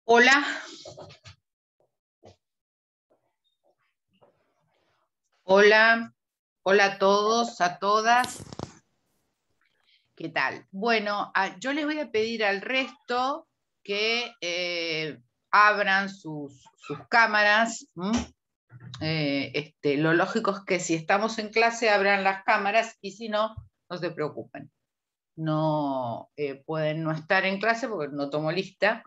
Hola, hola, hola a todos, a todas. ¿Qué tal? Bueno, yo les voy a pedir al resto que abran sus cámaras. Lo lógico es que si estamos en clase abran las cámaras y si no, no se preocupen. No pueden no estar en clase porque no tomo lista.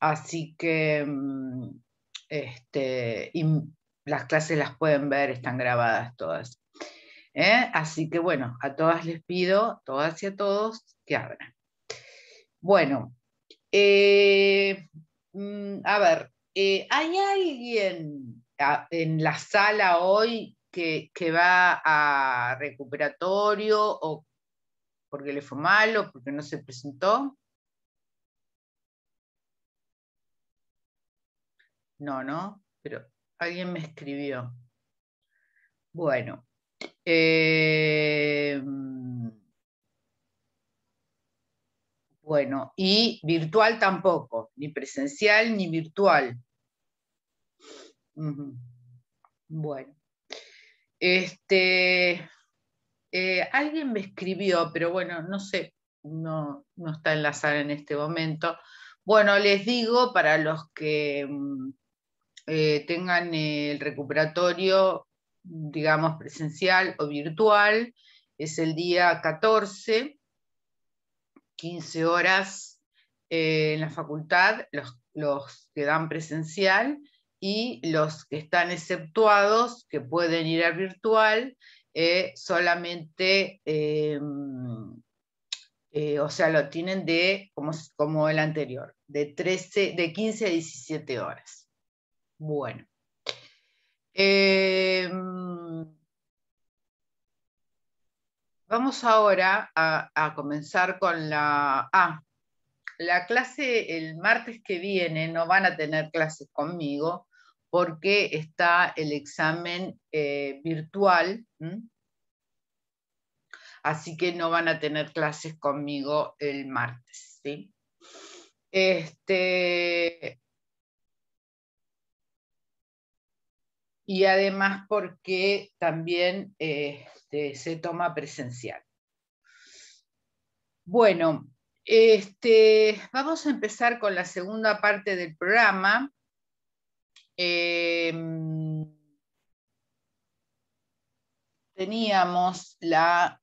Así que y las clases las pueden ver, están grabadas todas. Así que bueno, a todas les pido, todas y a todos, que abran. Bueno, a ver, ¿hay alguien en la sala hoy que va a recuperatorio o porque le fue mal o porque no se presentó? No, ¿no? Pero alguien me escribió. Bueno, eh, bueno, y virtual tampoco, ni presencial ni virtual. Ujú. Bueno, alguien me escribió, pero bueno, no sé, no está en la sala en este momento. Bueno, les digo para los que tengan el recuperatorio, digamos, presencial o virtual, es el día 14, 15 horas en la facultad, los que dan presencial, y los que están exceptuados, que pueden ir a virtual, solamente, o sea, lo tienen como el anterior, de 15 a 17 horas. Bueno. Vamos ahora a comenzar con la clase el martes que viene. No van a tener clases conmigo porque está el examen virtual, así que no van a tener clases conmigo el martes, ¿sí? Y además porque también se toma presencial. Bueno, vamos a empezar con la segunda parte del programa. Teníamos la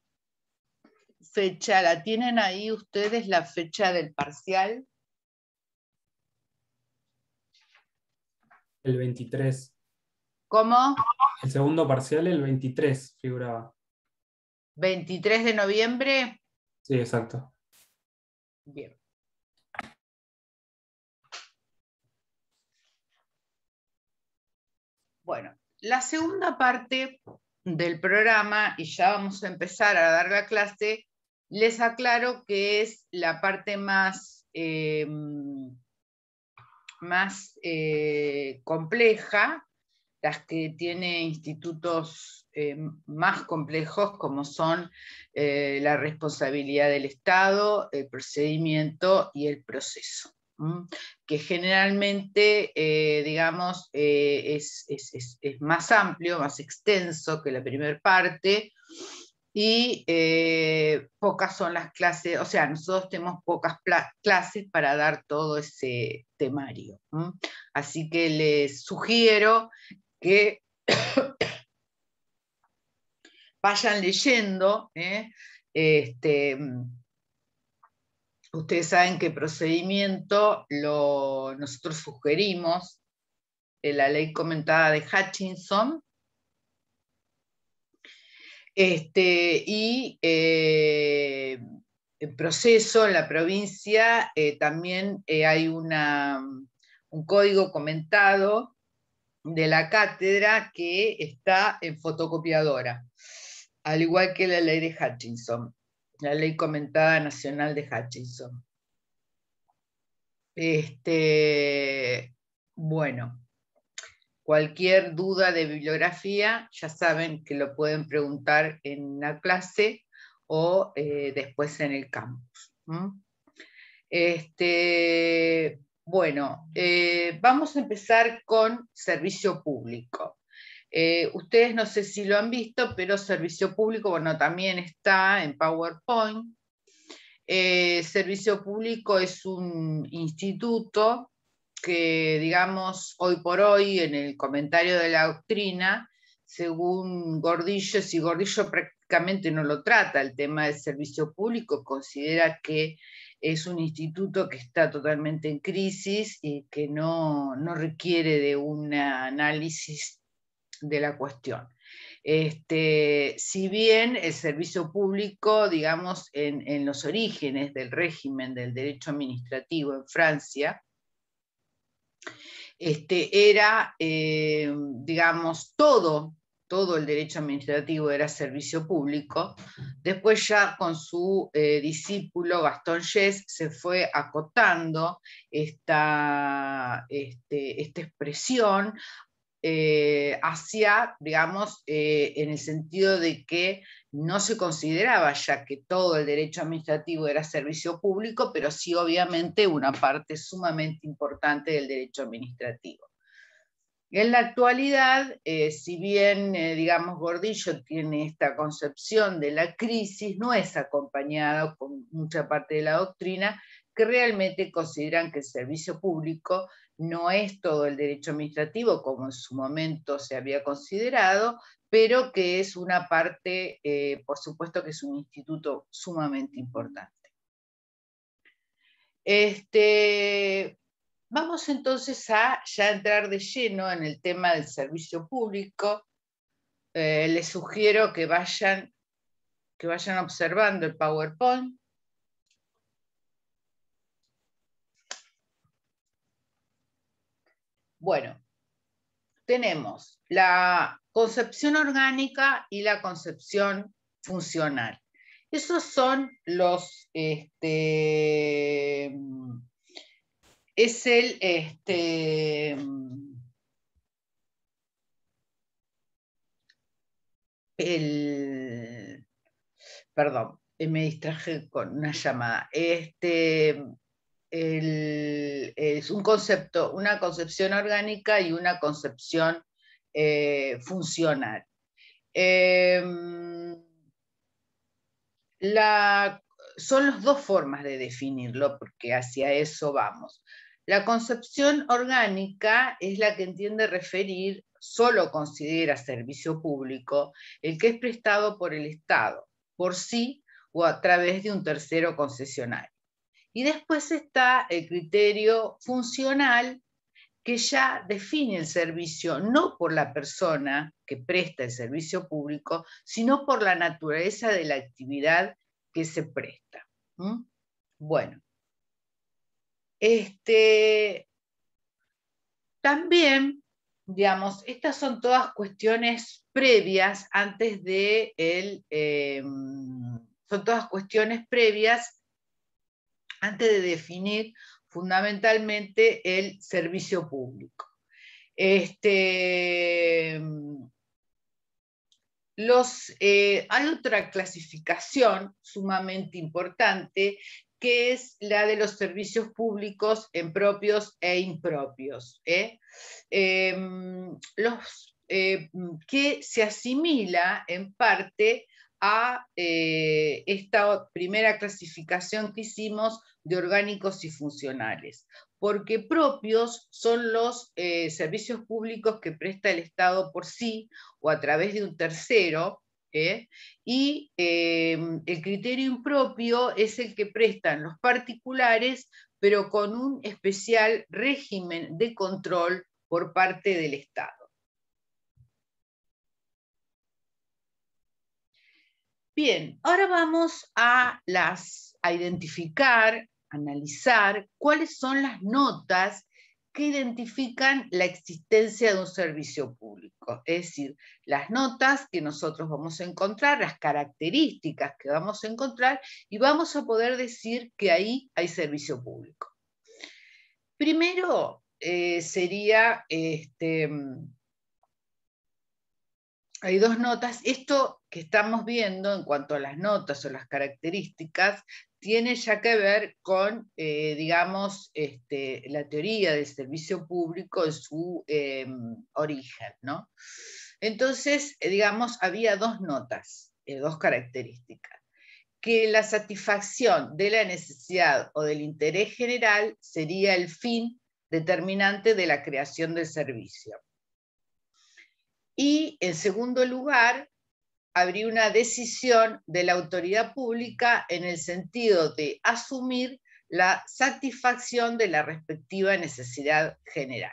fecha, ¿la tienen ahí ustedes, la fecha del parcial? El 23. ¿Cómo? El segundo parcial, el 23, figuraba. ¿23 de noviembre? Sí, exacto. Bien. Bueno, la segunda parte del programa, y ya vamos a empezar a dar la clase, les aclaro que es la parte más compleja, las que tiene institutos más complejos, como son la responsabilidad del Estado, el procedimiento y el proceso, que generalmente, digamos, es más amplio, más extenso que la primera parte, y pocas son las clases, o sea, nosotros tenemos pocas clases para dar todo ese temario. Así que les sugiero que vayan leyendo. Ustedes saben que procedimiento nosotros sugerimos la ley comentada de Hutchinson, y el proceso en la provincia también hay un código comentado de la cátedra que está en fotocopiadora, al igual que la ley de Hutchinson, la ley comentada nacional de Hutchinson. Bueno, cualquier duda de bibliografía, ya saben que lo pueden preguntar en la clase o después en el campus. Bueno, vamos a empezar con servicio público. Ustedes no sé si lo han visto, pero servicio público, bueno, también está en PowerPoint. Servicio público es un instituto que, digamos, hoy por hoy, en el comentario de la doctrina, según Gordillo, si Gordillo prácticamente no lo trata el tema del servicio público, considera que es un instituto que está totalmente en crisis y que no requiere de un análisis de la cuestión. Si bien el servicio público, digamos, en los orígenes del régimen del derecho administrativo en Francia, era, digamos, todo el derecho administrativo era servicio público. Después ya con su discípulo Gaston Gess se fue acotando esta expresión hacia, digamos, en el sentido de que no se consideraba ya que todo el derecho administrativo era servicio público, pero sí obviamente una parte sumamente importante del derecho administrativo. En la actualidad, si bien, digamos, Gordillo tiene esta concepción de la crisis, no es acompañada con mucha parte de la doctrina, que realmente consideran que el servicio público no es todo el derecho administrativo, como en su momento se había considerado, pero que es una parte, por supuesto que es un instituto sumamente importante. Vamos entonces a ya entrar de lleno en el tema del servicio público. Les sugiero que vayan observando el PowerPoint. Bueno, tenemos la concepción orgánica y la concepción funcional. Esos son los, es perdón, me distraje con una llamada. Es un concepto, una concepción orgánica y una concepción funcional. Son las dos formas de definirlo, porque hacia eso vamos. La concepción orgánica es la que entiende referir, solo considera servicio público, el que es prestado por el Estado, por sí o a través de un tercero concesionario. Y después está el criterio funcional, que ya define el servicio no por la persona que presta el servicio público, sino por la naturaleza de la actividad que se presta. Bueno, también, digamos, estas son todas cuestiones previas antes de son todas cuestiones previas antes de definir fundamentalmente el servicio público. Hay otra clasificación sumamente importante, que es la de los servicios públicos en propios e impropios, que se asimila en parte a esta primera clasificación que hicimos de orgánicos y funcionales, porque propios son los servicios públicos que presta el Estado por sí o a través de un tercero, y el criterio impropio es el que prestan los particulares, pero con un especial régimen de control por parte del Estado. Bien, ahora vamos a identificar, analizar cuáles son las notas que identifican la existencia de un servicio público. Es decir, las notas que nosotros vamos a encontrar, las características que vamos a encontrar, y vamos a poder decir que ahí hay servicio público. Primero sería, hay dos notas. Esto que estamos viendo en cuanto a las notas o las características tiene ya que ver con, digamos, la teoría del servicio público en su origen, ¿no? Entonces, digamos, había dos notas, dos características. Que la satisfacción de la necesidad o del interés general sería el fin determinante de la creación del servicio. Y, en segundo lugar, habría una decisión de la autoridad pública en el sentido de asumir la satisfacción de la respectiva necesidad general.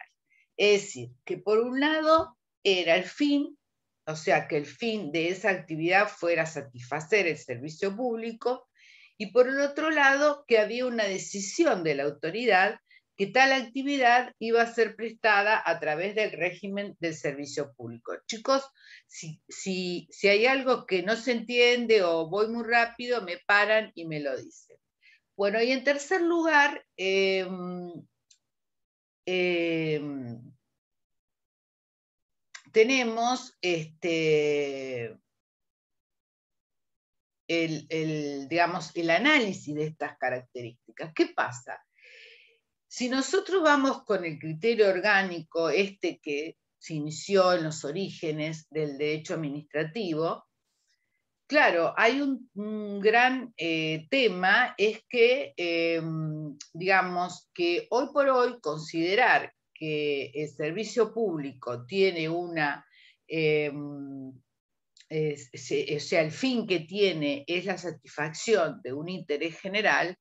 Es decir, que por un lado era el fin, o sea, que el fin de esa actividad fuera satisfacer el servicio público, y por el otro lado, que había una decisión de la autoridad que tal actividad iba a ser prestada a través del régimen del servicio público. Chicos, si hay algo que no se entiende o voy muy rápido, me paran y me lo dicen. Bueno, y en tercer lugar, tenemos digamos, el análisis de estas características. ¿Qué pasa? Si nosotros vamos con el criterio orgánico, que se inició en los orígenes del derecho administrativo, claro, hay un gran tema, es que, digamos, que hoy por hoy considerar que el servicio público tiene una, o sea, el fin que tiene es la satisfacción de un interés general,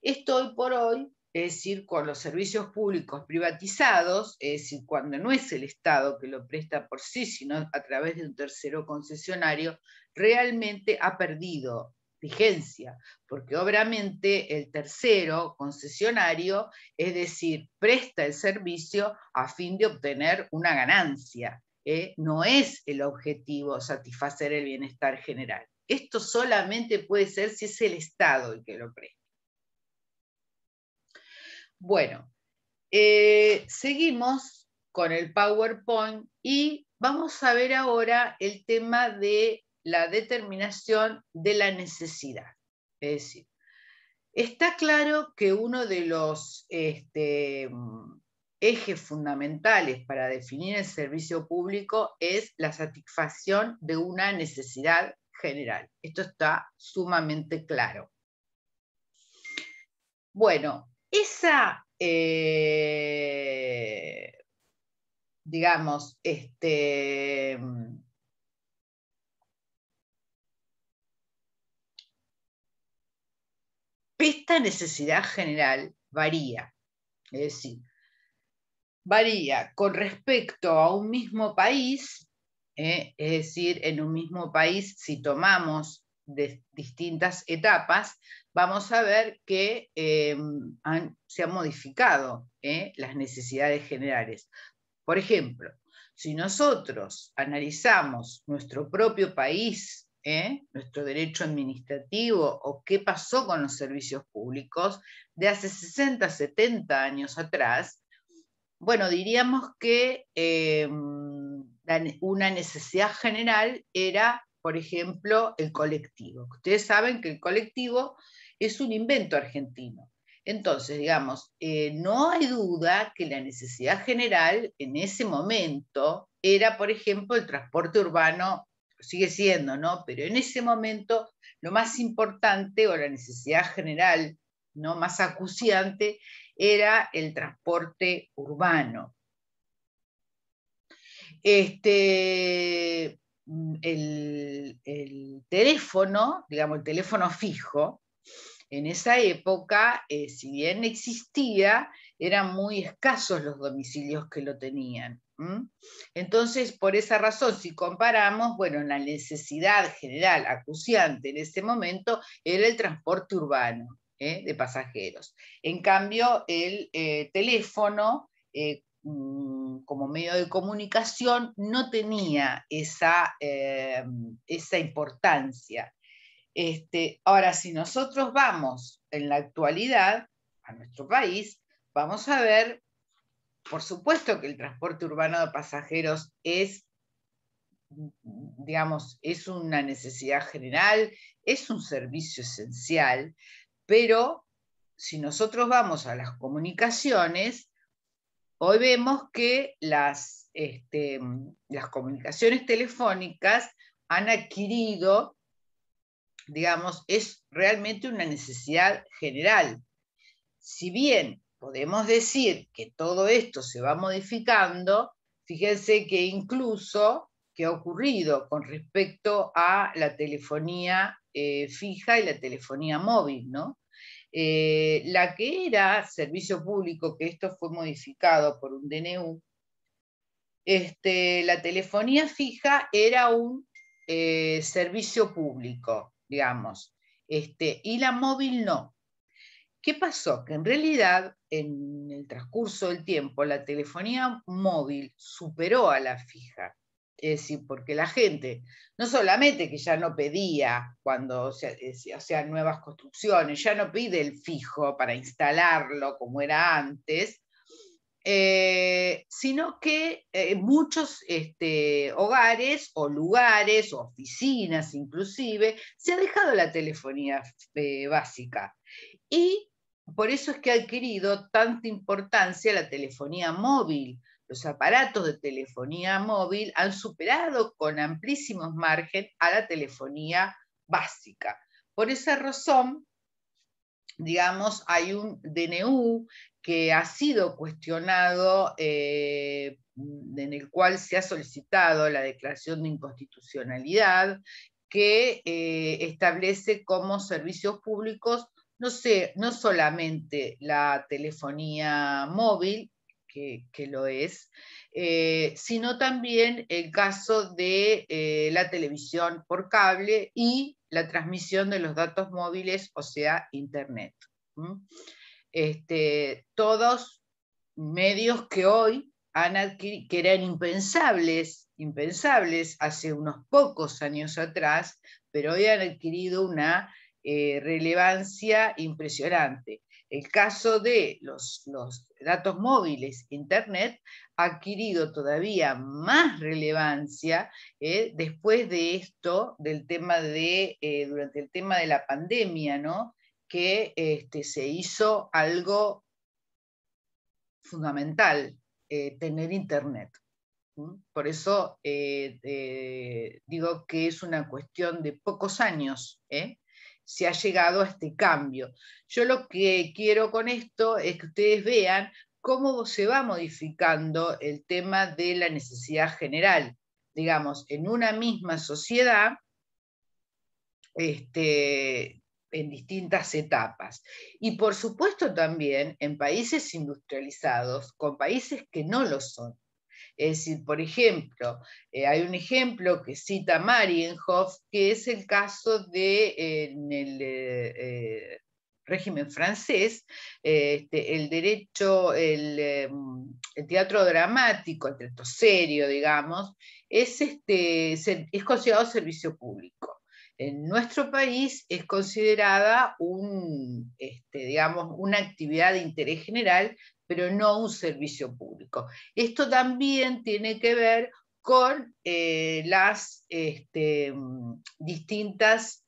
esto hoy por hoy, es decir, con los servicios públicos privatizados, es decir, cuando no es el Estado que lo presta por sí, sino a través de un tercero concesionario, realmente ha perdido vigencia, porque obviamente el tercero concesionario, es decir, presta el servicio a fin de obtener una ganancia. No es el objetivo satisfacer el bienestar general. Esto solamente puede ser si es el Estado el que lo presta. Bueno, seguimos con el PowerPoint y vamos a ver ahora el tema de la determinación de la necesidad. Es decir, está claro que uno de los ejes fundamentales para definir el servicio público es la satisfacción de una necesidad general. Esto está sumamente claro. Bueno, esa, digamos, esta necesidad general varía, es decir, varía con respecto a un mismo país, es decir, en un mismo país, si tomamos de distintas etapas, vamos a ver que se han modificado las necesidades generales. Por ejemplo, si nosotros analizamos nuestro propio país, nuestro derecho administrativo o qué pasó con los servicios públicos de hace 60, 70 años atrás, bueno, diríamos que una necesidad general era, por ejemplo, el colectivo. Ustedes saben que el colectivo es un invento argentino. Entonces, digamos, no hay duda que la necesidad general en ese momento era, por ejemplo, el transporte urbano, sigue siendo, ¿no? Pero en ese momento lo más importante o la necesidad general, ¿no?, más acuciante era el transporte urbano. El teléfono, digamos, el teléfono fijo, en esa época, si bien existía, eran muy escasos los domicilios que lo tenían. Entonces, por esa razón, si comparamos, bueno, la necesidad general acuciante en ese momento era el transporte urbano de pasajeros. En cambio, el teléfono, como medio de comunicación, no tenía esa importancia. Ahora, si nosotros vamos en la actualidad a nuestro país, vamos a ver, por supuesto que el transporte urbano de pasajeros es, digamos, es una necesidad general, es un servicio esencial, Pero si nosotros vamos a las comunicaciones, hoy vemos que las comunicaciones telefónicas han adquirido, digamos, es realmente una necesidad general. Si bien podemos decir que todo esto se va modificando, fíjense que incluso que ha ocurrido con respecto a la telefonía fija y la telefonía móvil, ¿no? La que era servicio público, que esto fue modificado por un DNU, la telefonía fija era un servicio público, digamos, y la móvil no. ¿Qué pasó? Que en realidad, en el transcurso del tiempo, la telefonía móvil superó a la fija. Es decir, porque la gente no solamente que ya no pedía cuando o sea, nuevas construcciones, ya no pide el fijo para instalarlo como era antes, sino que muchos hogares o lugares o oficinas inclusive se ha dejado la telefonía básica. Y por eso es que ha adquirido tanta importancia la telefonía móvil. Los aparatos de telefonía móvil han superado con amplísimos márgenes a la telefonía básica. Por esa razón, digamos, hay un DNU que ha sido cuestionado, en el cual se ha solicitado la declaración de inconstitucionalidad, que establece como servicios públicos no solamente la telefonía móvil, que lo es, sino también el caso de la televisión por cable y la transmisión de los datos móviles, o sea, Internet. Todos medios que hoy han adquirido, que eran impensables hace unos pocos años atrás, pero hoy han adquirido una relevancia impresionante. El caso de los datos móviles, Internet, ha adquirido todavía más relevancia después de esto, del tema durante el tema de la pandemia, ¿no? Que se hizo algo fundamental, tener Internet. Por eso digo que es una cuestión de pocos años, se ha llegado a este cambio. Yo lo que quiero con esto es que ustedes vean cómo se va modificando el tema de la necesidad general. Digamos, en una misma sociedad, en distintas etapas. Y por supuesto también en países industrializados, con países que no lo son. Es decir, por ejemplo, hay un ejemplo que cita Marienhof, que es el caso de en el régimen francés, el derecho, el teatro dramático, el teatro serio, digamos, es considerado servicio público. En nuestro país es considerada digamos, una actividad de interés general, pero no un servicio público. Esto también tiene que ver con las distintas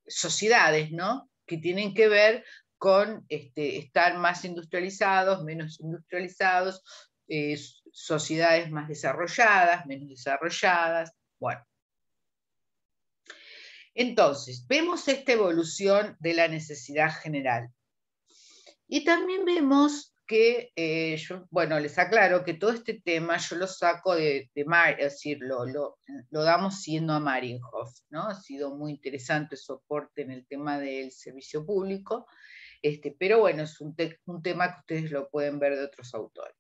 sociedades, ¿no? Que tienen que ver con estar más industrializados, menos industrializados, sociedades más desarrolladas, menos desarrolladas, bueno. Entonces, vemos esta evolución de la necesidad general. Y también vemos que, bueno, les aclaro que todo este tema yo lo saco es decir, lo damos siguiendo a Marienhof, ¿no? Ha sido muy interesante el soporte en el tema del servicio público, pero bueno, es un tema que ustedes lo pueden ver de otros autores.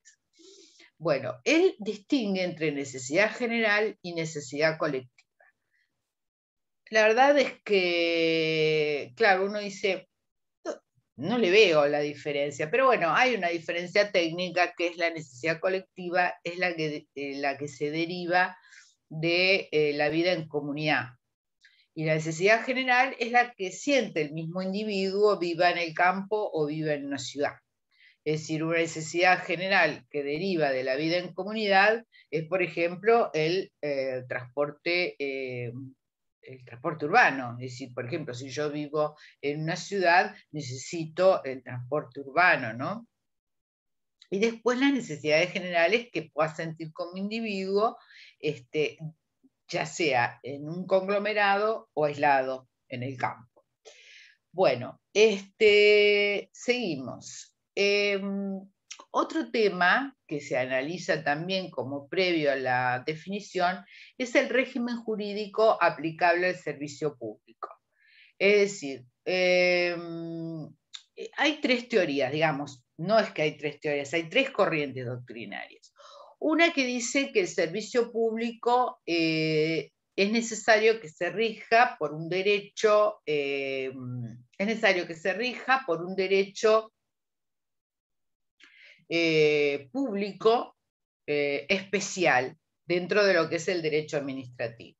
Bueno, él distingue entre necesidad general y necesidad colectiva. La verdad es que, claro, uno dice, no le veo la diferencia, pero bueno, hay una diferencia técnica que es la necesidad colectiva, es la que se deriva de la vida en comunidad. Y la necesidad general es la que siente el mismo individuo, viva en el campo o viva en una ciudad. Es decir, una necesidad general que deriva de la vida en comunidad es, por ejemplo, el transporte el transporte urbano. Es decir, por ejemplo, si yo vivo en una ciudad, necesito el transporte urbano, ¿no? Y después las necesidades generales que pueda sentir como individuo, ya sea en un conglomerado o aislado en el campo. Bueno, seguimos. Otro tema que se analiza también como previo a la definición es el régimen jurídico aplicable al servicio público. Es decir, hay tres teorías, digamos, no es que hay tres teorías, hay tres corrientes doctrinarias. Una que dice que el servicio público es necesario que se rija por un derecho, público especial dentro de lo que es el derecho administrativo.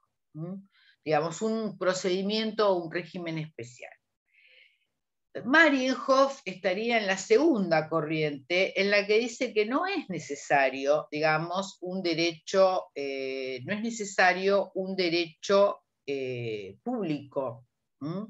Digamos, un procedimiento o un régimen especial. Marienhof estaría en la segunda corriente, en la que dice que no es necesario, digamos, un derecho, no es necesario un derecho público, o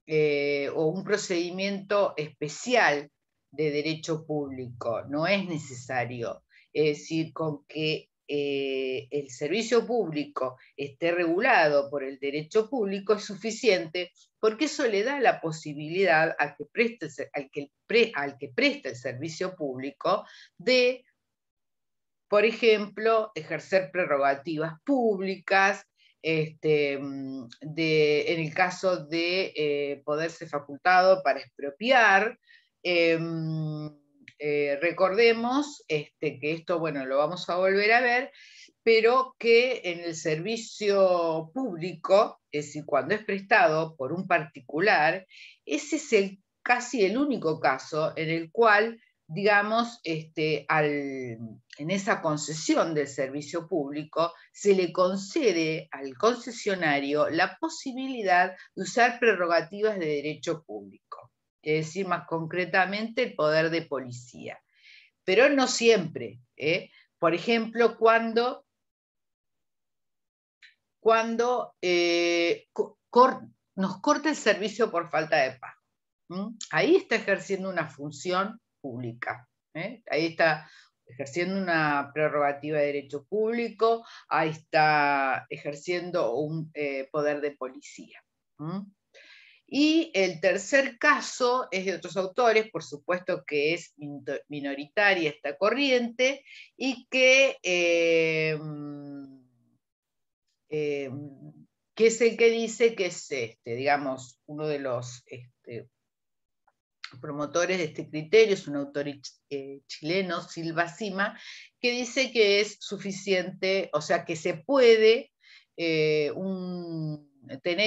un procedimiento especial de derecho público, no es necesario. Es decir, con que el servicio público esté regulado por el derecho público es suficiente, porque eso le da la posibilidad al que presta el servicio público de, por ejemplo, ejercer prerrogativas públicas, en el caso de poderse facultado para expropiar. Recordemos que esto, bueno, lo vamos a volver a ver, pero que en el servicio público, es decir, cuando es prestado por un particular, ese es casi el único caso en el cual, digamos, en esa concesión del servicio público, se le concede al concesionario la posibilidad de usar prerrogativas de derecho público, es decir, más concretamente el poder de policía. Pero no siempre. Por ejemplo, cuando nos corta el servicio por falta de pago. Ahí está ejerciendo una función pública. Ahí está ejerciendo una prerrogativa de derecho público, ahí está ejerciendo un poder de policía. Y el tercer caso es de otros autores, por supuesto que es minoritaria esta corriente, y que es el que dice que es, digamos, uno de los promotores de este criterio, es un autor chileno, Silva Sima, que dice que es suficiente, o sea, que se puede tener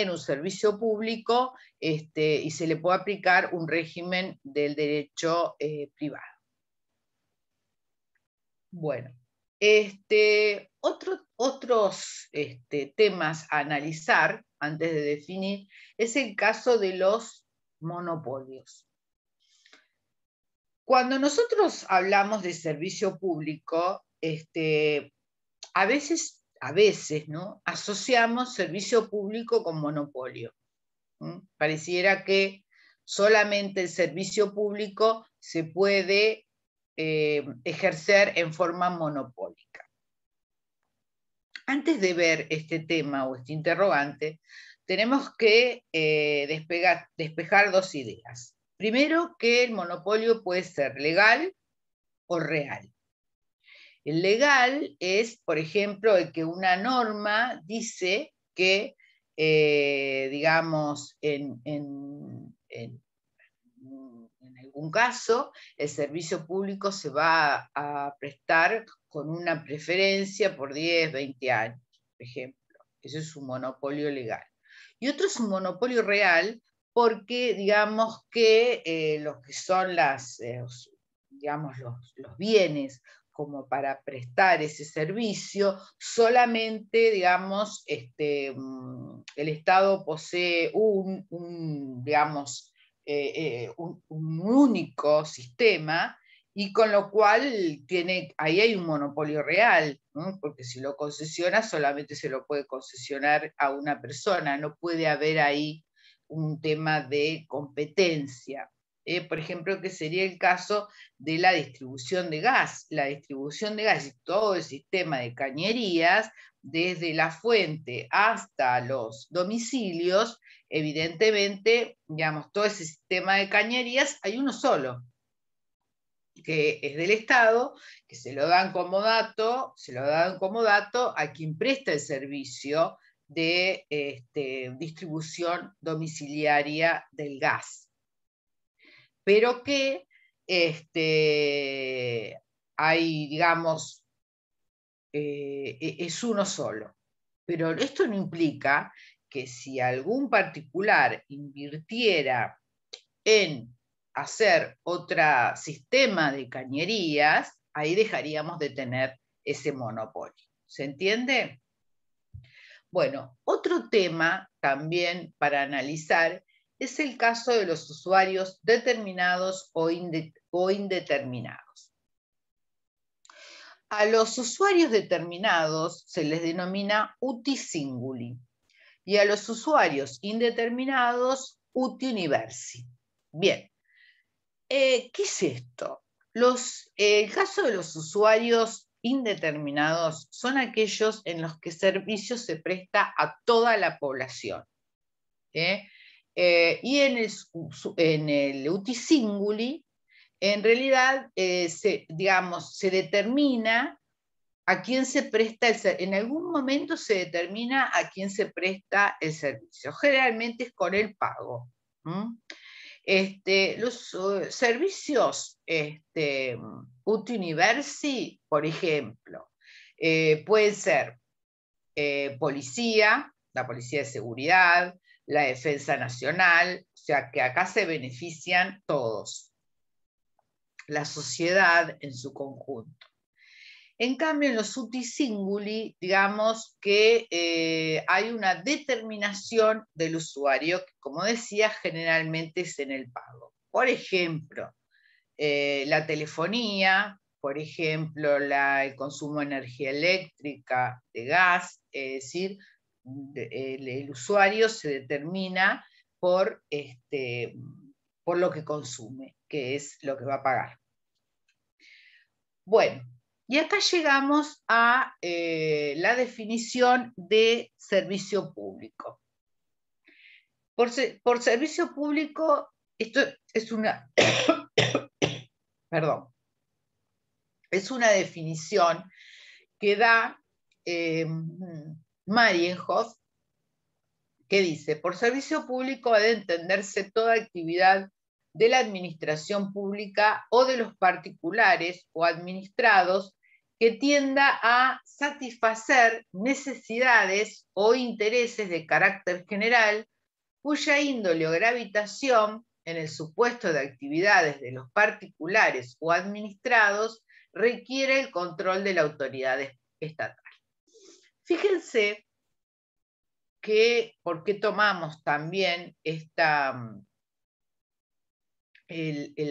un servicio público y se le puede aplicar un régimen del derecho privado. Bueno, otros temas a analizar antes de definir es el caso de los monopolios. Cuando nosotros hablamos de servicio público, a veces, ¿no?, asociamos servicio público con monopolio. Pareciera que solamente el servicio público se puede ejercer en forma monopólica. Antes de ver este tema o este interrogante, tenemos que despejar dos ideas. Primero, que el monopolio puede ser legal o real. El legal es, por ejemplo, el que una norma dice que, digamos, en algún caso, el servicio público se va a prestar con una preferencia por 10, 20 años, por ejemplo. Eso es un monopolio legal. Y otro es un monopolio real porque, digamos, que los que son digamos, los bienes como para prestar ese servicio, solamente, digamos, el Estado posee digamos, un único sistema, y con lo cual ahí hay un monopolio real, ¿no? Porque si lo concesiona solamente se lo puede concesionar a una persona, no puede haber ahí un tema de competencia. Por ejemplo, que sería el caso de la distribución de gas. La distribución de gas y todo el sistema de cañerías, desde la fuente hasta los domicilios, evidentemente, digamos, todo ese sistema de cañerías, hay uno solo, que es del Estado, que se lo dan como dato a quien presta el servicio de distribución domiciliaria del gas. Pero que hay, digamos, es uno solo. Pero esto no implica que si algún particular invirtiera en hacer otro sistema de cañerías, ahí dejaríamos de tener ese monopolio. ¿Se entiende? Bueno, otro tema también para analizar es el caso de los usuarios determinados o indeterminados. A los usuarios determinados se les denomina uti singuli y a los usuarios indeterminados uti universi. Bien, ¿qué es esto? El caso de los usuarios indeterminados son aquellos en los que el servicio se presta a toda la población. Y en el uti singuli, en realidad, se determina a quién se presta el servicio. En algún momento se determina a quién se presta el servicio. Generalmente es con el pago. Los servicios uti universi, por ejemplo, pueden ser policía, la policía de seguridad, la defensa nacional, o sea que acá se benefician todos, la sociedad en su conjunto. En cambio, en los uti singuli, digamos que hay una determinación del usuario, que como decía, generalmente es en el pago. Por ejemplo, la telefonía, por ejemplo, el consumo de energía eléctrica, de gas, es decir, el usuario se determina por lo que consume, que es lo que va a pagar. Bueno, y acá llegamos a la definición de servicio público. Por servicio público, esto es una, perdón, es una definición que da Marienhoff, que dice: por servicio público ha de entenderse toda actividad de la administración pública o de los particulares o administrados que tienda a satisfacer necesidades o intereses de carácter general, cuya índole o gravitación, en el supuesto de actividades de los particulares o administrados, requiere el control de la autoridad estatal. Fíjense que, ¿por qué tomamos también el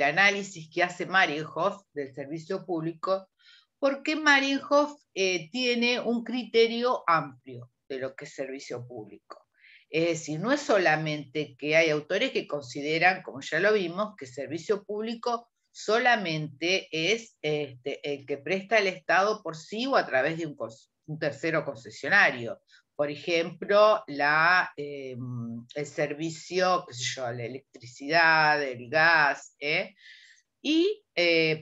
análisis que hace Marienhoff del servicio público? Porque Marienhoff tiene un criterio amplio de lo que es servicio público. Es decir, no es solamente que hay autores que consideran, como ya lo vimos, que servicio público solamente es el que presta el Estado por sí o a través de un tercero concesionario. Por ejemplo, el servicio, qué sé yo, la electricidad, el gas,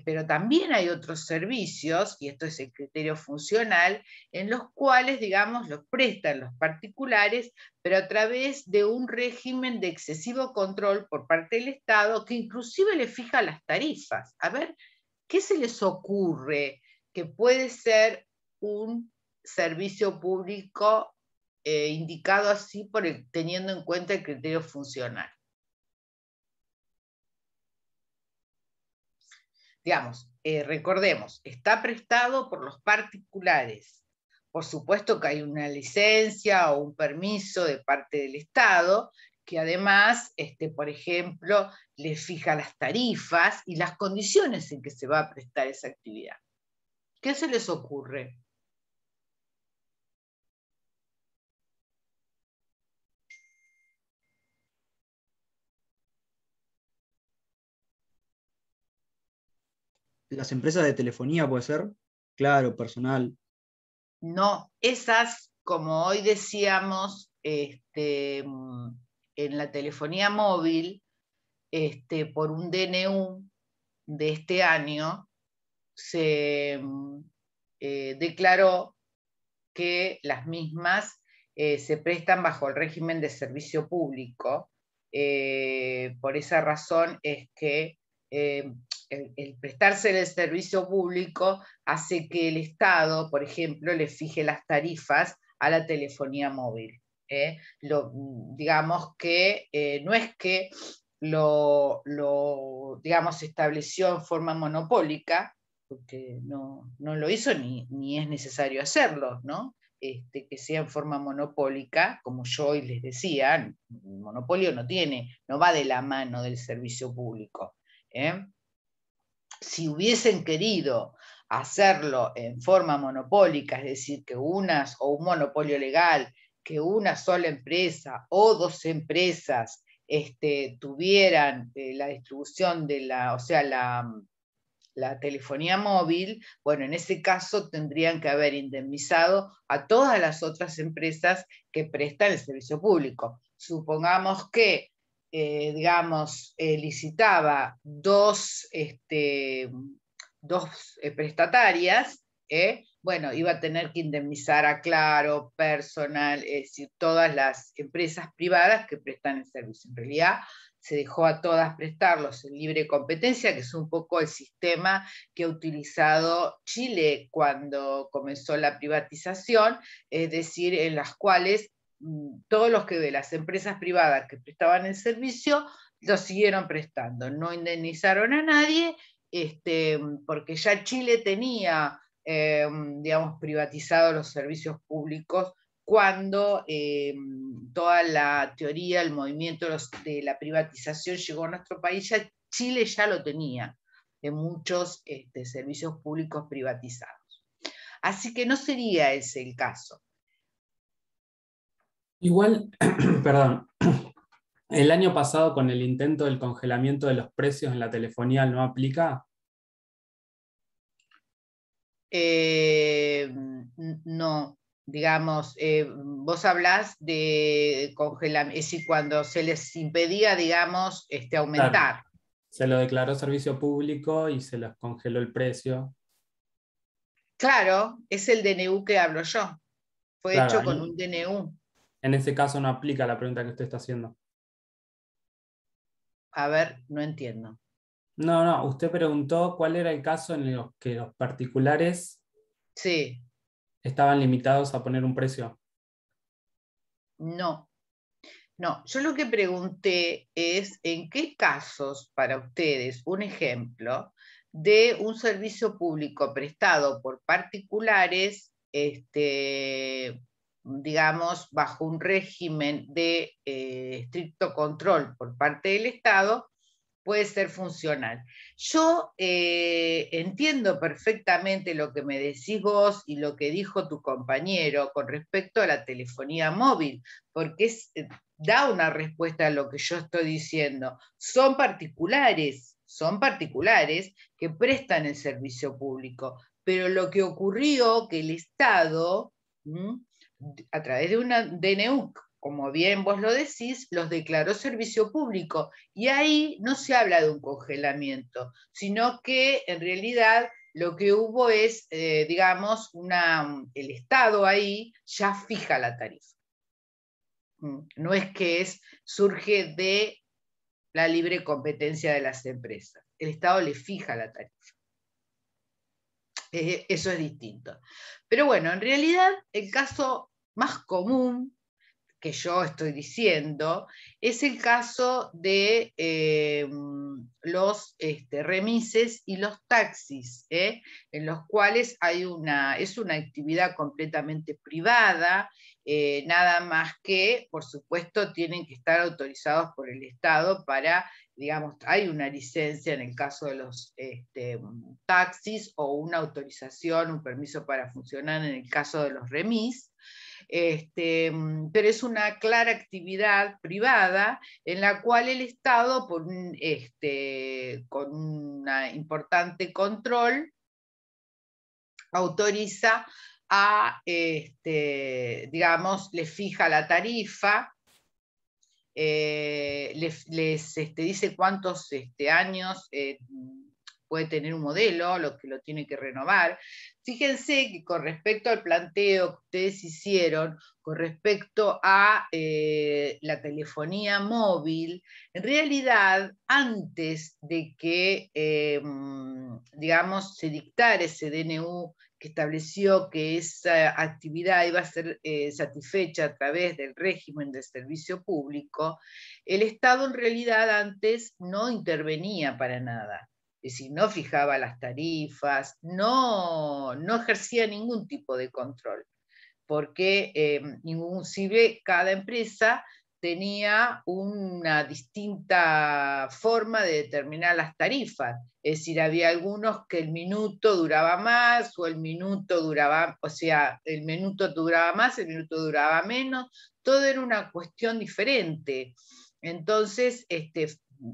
pero también hay otros servicios, y esto es el criterio funcional, en los cuales, digamos, los prestan los particulares, pero a través de un régimen de excesivo control por parte del Estado, que inclusive le fija las tarifas. A ver, ¿qué se les ocurre que puede ser un servicio público indicado así teniendo en cuenta el criterio funcional? Digamos, recordemos, está prestado por los particulares. Por supuesto que hay una licencia o un permiso de parte del Estado que además, por ejemplo, le fija las tarifas y las condiciones en que se va a prestar esa actividad. ¿Qué se les ocurre? Las empresas de telefonía, ¿puede ser? Claro, personal. No, esas, como hoy decíamos, en la telefonía móvil, por un DNU de este año, se declaró que las mismas se prestan bajo el régimen de servicio público. Por esa razón es que el prestarse el servicio público hace que el Estado, por ejemplo, le fije las tarifas a la telefonía móvil. Digamos que no es que digamos, estableció en forma monopólica, porque no lo hizo ni es necesario hacerlo, ¿no? Que sea en forma monopólica, como yo hoy les decía, el monopolio no va de la mano del servicio público. Si hubiesen querido hacerlo en forma monopólica, es decir, que o un monopolio legal, que una sola empresa o dos empresas tuvieran la distribución de la telefonía móvil, bueno, en ese caso tendrían que haber indemnizado a todas las otras empresas que prestan el servicio público. Supongamos que, digamos, licitaba dos prestatarias, bueno, iba a tener que indemnizar a Claro, Personal, es decir, todas las empresas privadas que prestan el servicio. En realidad, se dejó a todas prestarlos en libre competencia, que es un poco el sistema que ha utilizado Chile cuando comenzó la privatización, es decir, en las cuales todos los que de las empresas privadas que prestaban el servicio lo siguieron prestando, no indemnizaron a nadie, porque ya Chile tenía, digamos, privatizado los servicios públicos cuando toda la teoría, el movimiento de la privatización llegó a nuestro país, Chile ya lo tenía, de muchos servicios públicos privatizados. Así que no sería ese el caso. Igual, perdón, el año pasado con el intento del congelamiento de los precios en la telefonía no aplica. No, digamos, vos hablás de congelamiento, es decir, cuando se les impedía, digamos, aumentar. Claro, se lo declaró servicio público y se les congeló el precio. Claro, es el DNU que hablo yo. Fue Claro, hecho con un DNU. En ese caso no aplica la pregunta que usted está haciendo. A ver, no entiendo. No, usted preguntó cuál era el caso en el que los particulares Sí. estaban limitados a poner un precio. No, yo lo que pregunté es en qué casos para ustedes, un ejemplo de un servicio público prestado por particulares, digamos, bajo un régimen de estricto control por parte del Estado, puede ser funcional. Yo entiendo perfectamente lo que me decís vos y lo que dijo tu compañero con respecto a la telefonía móvil, porque da una respuesta a lo que yo estoy diciendo. Son particulares que prestan el servicio público, pero lo que ocurrió que el Estado, a través de una DNU, como bien vos lo decís, los declaró servicio público. Y ahí no se habla de un congelamiento, sino que en realidad lo que hubo es, digamos, el Estado ahí ya fija la tarifa. No es que surge de la libre competencia de las empresas. El Estado le fija la tarifa. Eso es distinto. Pero bueno, en realidad el caso más común que yo estoy diciendo es el caso de los remises y los taxis, en los cuales es una actividad completamente privada, nada más que, por supuesto, tienen que estar autorizados por el Estado para, digamos, hay una licencia en el caso de los taxis, o una autorización, un permiso para funcionar en el caso de los remis. Pero es una clara actividad privada en la cual el Estado, con un importante control, autoriza a, digamos, les fija la tarifa, les dice cuántos años puede tener un modelo, lo que lo tiene que renovar. Fíjense que con respecto al planteo que ustedes hicieron, con respecto a la telefonía móvil, en realidad, antes de que, digamos, se dictara ese DNU que estableció que esa actividad iba a ser satisfecha a través del régimen de servicio público, el Estado en realidad antes no intervenía para nada. Es decir, no fijaba las tarifas, no ejercía ningún tipo de control, porque inclusive cada empresa tenía una distinta forma de determinar las tarifas. Es decir, había algunos que el minuto duraba más, o el minuto duraba, o sea, el minuto duraba más, el minuto duraba menos, todo era una cuestión diferente. Entonces,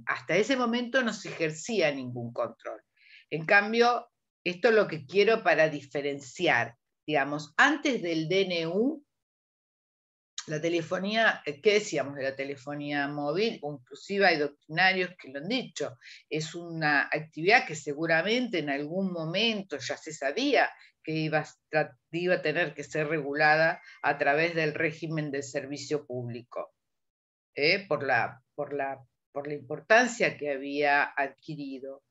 hasta ese momento no se ejercía ningún control. En cambio, esto es lo que quiero para diferenciar. Digamos, antes del DNU, la telefonía, ¿qué decíamos de la telefonía móvil? Inclusive hay doctrinarios que lo han dicho, es una actividad que seguramente en algún momento ya se sabía que iba a tener que ser regulada a través del régimen del servicio público, por la importancia que había adquirido.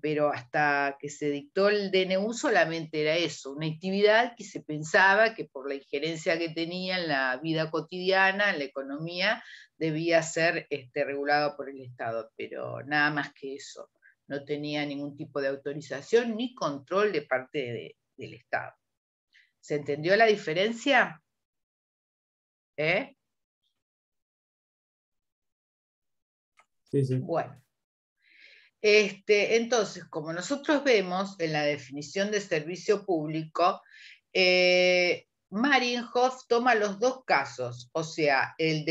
Pero hasta que se dictó el DNU solamente era eso, una actividad que se pensaba que por la injerencia que tenía en la vida cotidiana, en la economía, debía ser regulado por el Estado, pero nada más que eso, no tenía ningún tipo de autorización ni control de parte del Estado. ¿Se entendió la diferencia? Sí, sí. Bueno. Entonces, como nosotros vemos en la definición de servicio público, Marienhoff toma los dos casos, o sea, el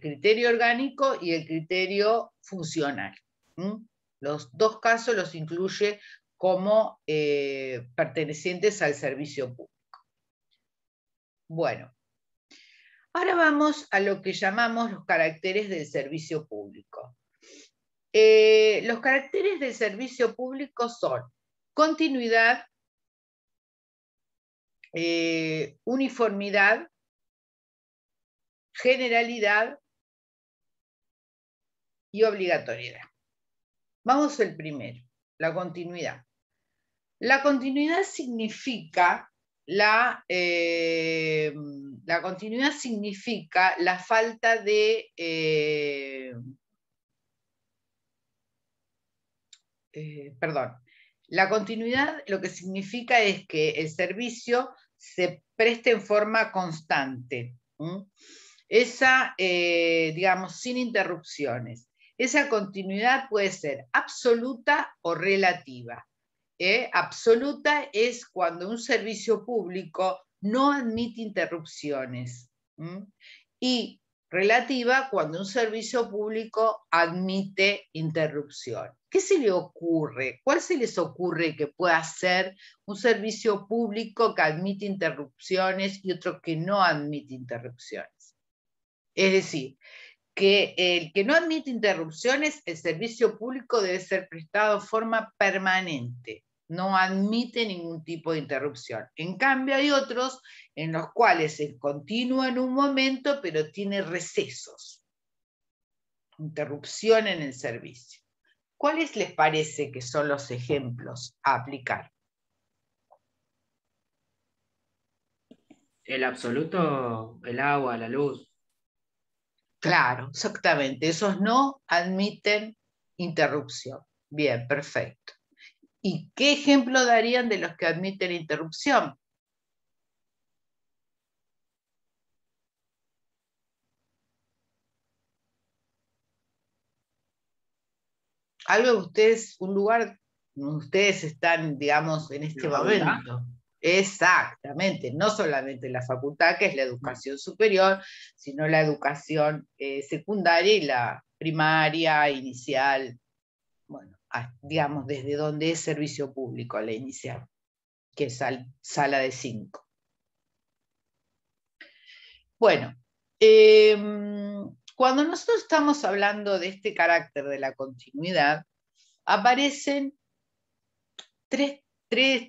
criterio orgánico y el criterio funcional. Los dos casos los incluye como pertenecientes al servicio público. Bueno, ahora vamos a lo que llamamos los caracteres del servicio público. Los caracteres del servicio público son continuidad, uniformidad, generalidad y obligatoriedad. Vamos al primero, la continuidad. La continuidad significa la falta de la continuidad lo que significa es que el servicio se preste en forma constante. Esa, digamos, sin interrupciones. Esa continuidad puede ser absoluta o relativa. Absoluta es cuando un servicio público no admite interrupciones. Y relativa cuando un servicio público admite interrupción. ¿Qué se le ocurre? ¿Cuál se les ocurre que pueda ser un servicio público que admite interrupciones y otro que no admite interrupciones? Es decir, que el que no admite interrupciones, el servicio público debe ser prestado de forma permanente. No admite ningún tipo de interrupción. En cambio, hay otros en los cuales se continúa en un momento, pero tiene recesos. Interrupción en el servicio. ¿Cuáles les parece que son los ejemplos a aplicar? El absoluto, el agua, la luz. Claro, exactamente. Esos no admiten interrupción. Bien, perfecto. ¿Y qué ejemplo darían de los que admiten interrupción? Algo de ustedes, un lugar donde ustedes están, digamos, en este ¿La facultad? momento. Exactamente, no solamente la facultad, que es la educación superior, sino la educación secundaria y la primaria, inicial, bueno, digamos, desde donde es servicio público la inicial, que es sala de 5. Bueno, cuando nosotros estamos hablando de este carácter de la continuidad, aparecen tres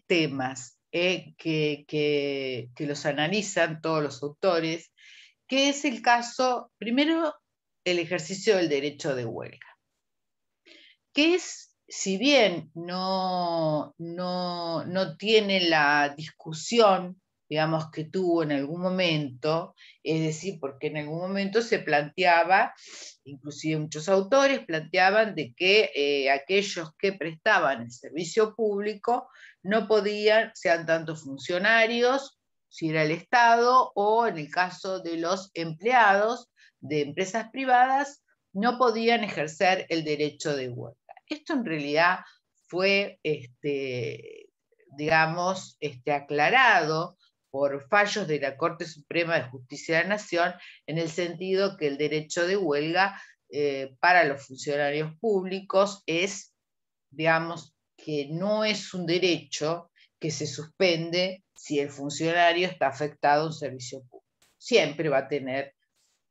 temas que los analizan todos los autores, que es el caso, primero, el ejercicio del derecho de huelga, que es, si bien no tiene la discusión, digamos, que tuvo en algún momento, es decir, porque en algún momento se planteaba, inclusive muchos autores planteaban de que aquellos que prestaban el servicio público no podían, sean tanto funcionarios, si era el Estado, o en el caso de los empleados de empresas privadas, no podían ejercer el derecho de huelga. Esto en realidad fue, digamos, aclarado por fallos de la Corte Suprema de Justicia de la Nación, en el sentido que el derecho de huelga para los funcionarios públicos es, digamos, que no es un derecho que se suspende si el funcionario está afectado a un servicio público. Siempre va a tener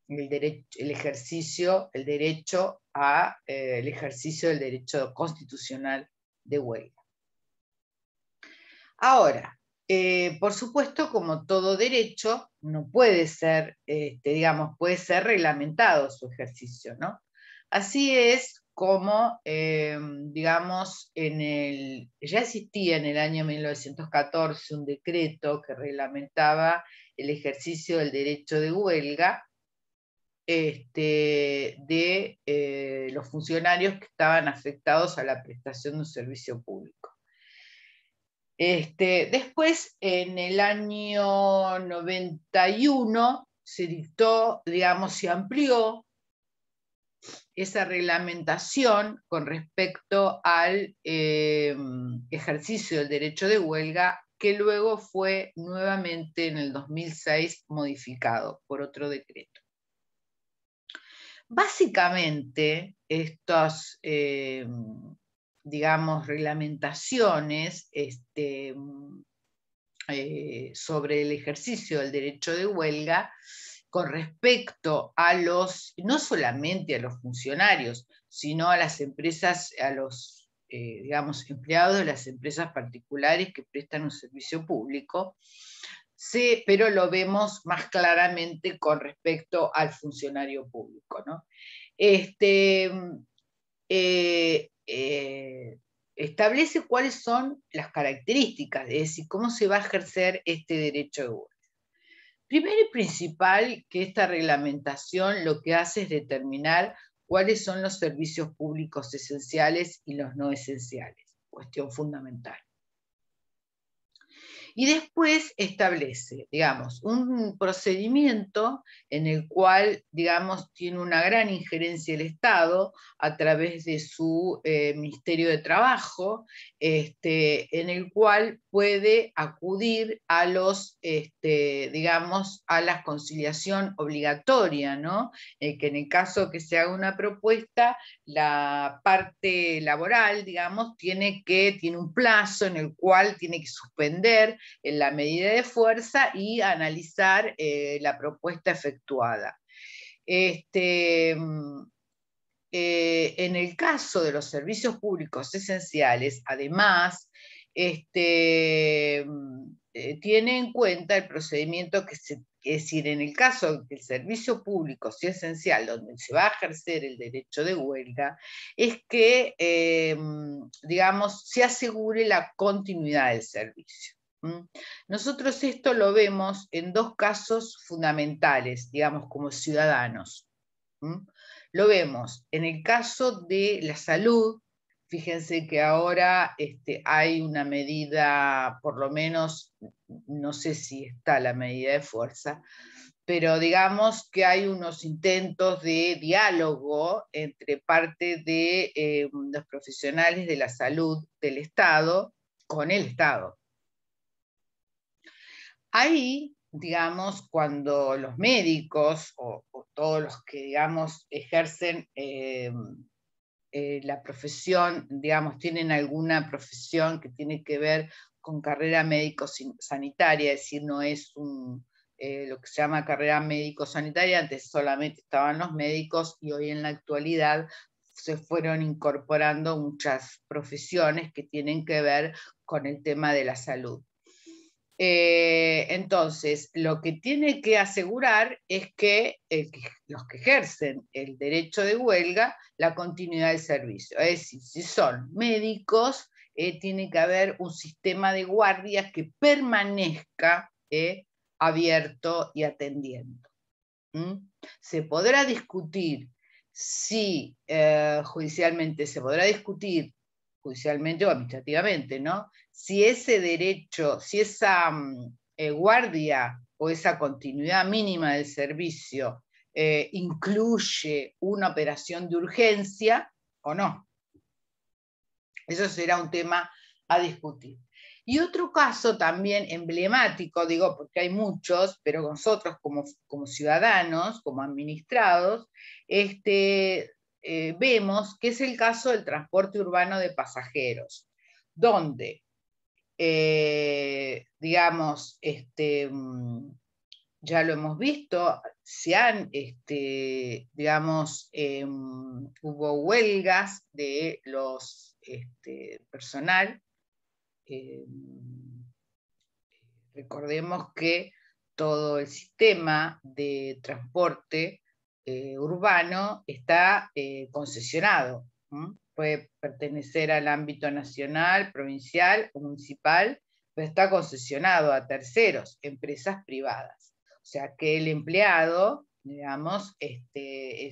el ejercicio del derecho constitucional de huelga. Ahora, por supuesto, como todo derecho, no puede ser, digamos, puede ser reglamentado su ejercicio, ¿no? Así es como, digamos, ya existía en el año 1914 un decreto que reglamentaba el ejercicio del derecho de huelga, de los funcionarios que estaban afectados a la prestación de un servicio público. Después, en el año 91, se dictó, digamos, se amplió esa reglamentación con respecto al ejercicio del derecho de huelga, que luego fue nuevamente en el 2006 modificado por otro decreto. Básicamente, estas, digamos, reglamentaciones sobre el ejercicio del derecho de huelga con respecto a no solamente a los funcionarios, sino a las empresas, a los, digamos, empleados de las empresas particulares que prestan un servicio público, sí, pero lo vemos más claramente con respecto al funcionario público, ¿no? Establece cuáles son las características, es decir, cómo se va a ejercer este derecho de huelga. Primero y principal, que esta reglamentación lo que hace es determinar cuáles son los servicios públicos esenciales y los no esenciales, cuestión fundamental. Y después establece, digamos, un procedimiento en el cual, digamos, tiene una gran injerencia el Estado a través de su Ministerio de Trabajo, en el cual puede acudir a los, digamos, a la conciliación obligatoria, ¿no? Que en el caso que se haga una propuesta, la parte laboral, digamos, tiene un plazo en el cual tiene que suspender en la medida de fuerza y analizar la propuesta efectuada. En el caso de los servicios públicos esenciales, además, tiene en cuenta el procedimiento es decir, en el caso de que el servicio público sea esencial, donde se va a ejercer el derecho de huelga, es que, digamos, se asegure la continuidad del servicio. Nosotros esto lo vemos en dos casos fundamentales, digamos, como ciudadanos. Lo vemos en el caso de la salud. Fíjense que ahora hay una medida, por lo menos, no sé si está la medida de fuerza, pero digamos que hay unos intentos de diálogo entre parte de los profesionales de la salud del Estado con el Estado. Ahí, digamos, cuando los médicos o todos los que, digamos, ejercen la profesión, digamos, tienen alguna profesión que tiene que ver con carrera médico-sanitaria, es decir, no es lo que se llama carrera médico-sanitaria, antes solamente estaban los médicos y hoy en la actualidad se fueron incorporando muchas profesiones que tienen que ver con el tema de la salud. Entonces, lo que tiene que asegurar es que los que ejercen el derecho de huelga, la continuidad del servicio. Es decir, si son médicos, tiene que haber un sistema de guardias que permanezca abierto y atendiendo. Se podrá discutir si judicialmente, se podrá discutir judicialmente o administrativamente, ¿no? Si ese derecho, si esa guardia o esa continuidad mínima del servicio incluye una operación de urgencia o no. Eso será un tema a discutir. Y otro caso también emblemático, digo, porque hay muchos, pero nosotros como ciudadanos, como administrados, vemos que es el caso del transporte urbano de pasajeros, donde, digamos, ya lo hemos visto, se han, digamos, hubo huelgas de los personal. Recordemos que todo el sistema de transporte urbano está concesionado. Puede pertenecer al ámbito nacional, provincial o municipal, pero está concesionado a terceros, empresas privadas. O sea que el empleado, digamos,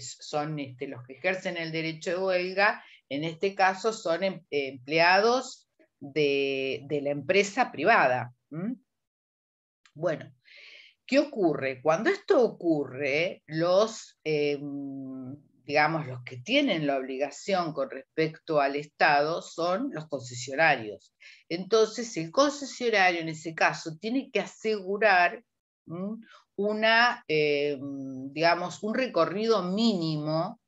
son los que ejercen el derecho de huelga, en este caso son empleados de la empresa privada. Bueno, ¿qué ocurre? Cuando esto ocurre, digamos, los que tienen la obligación con respecto al Estado son los concesionarios. Entonces, el concesionario en ese caso tiene que asegurar digamos, un recorrido mínimo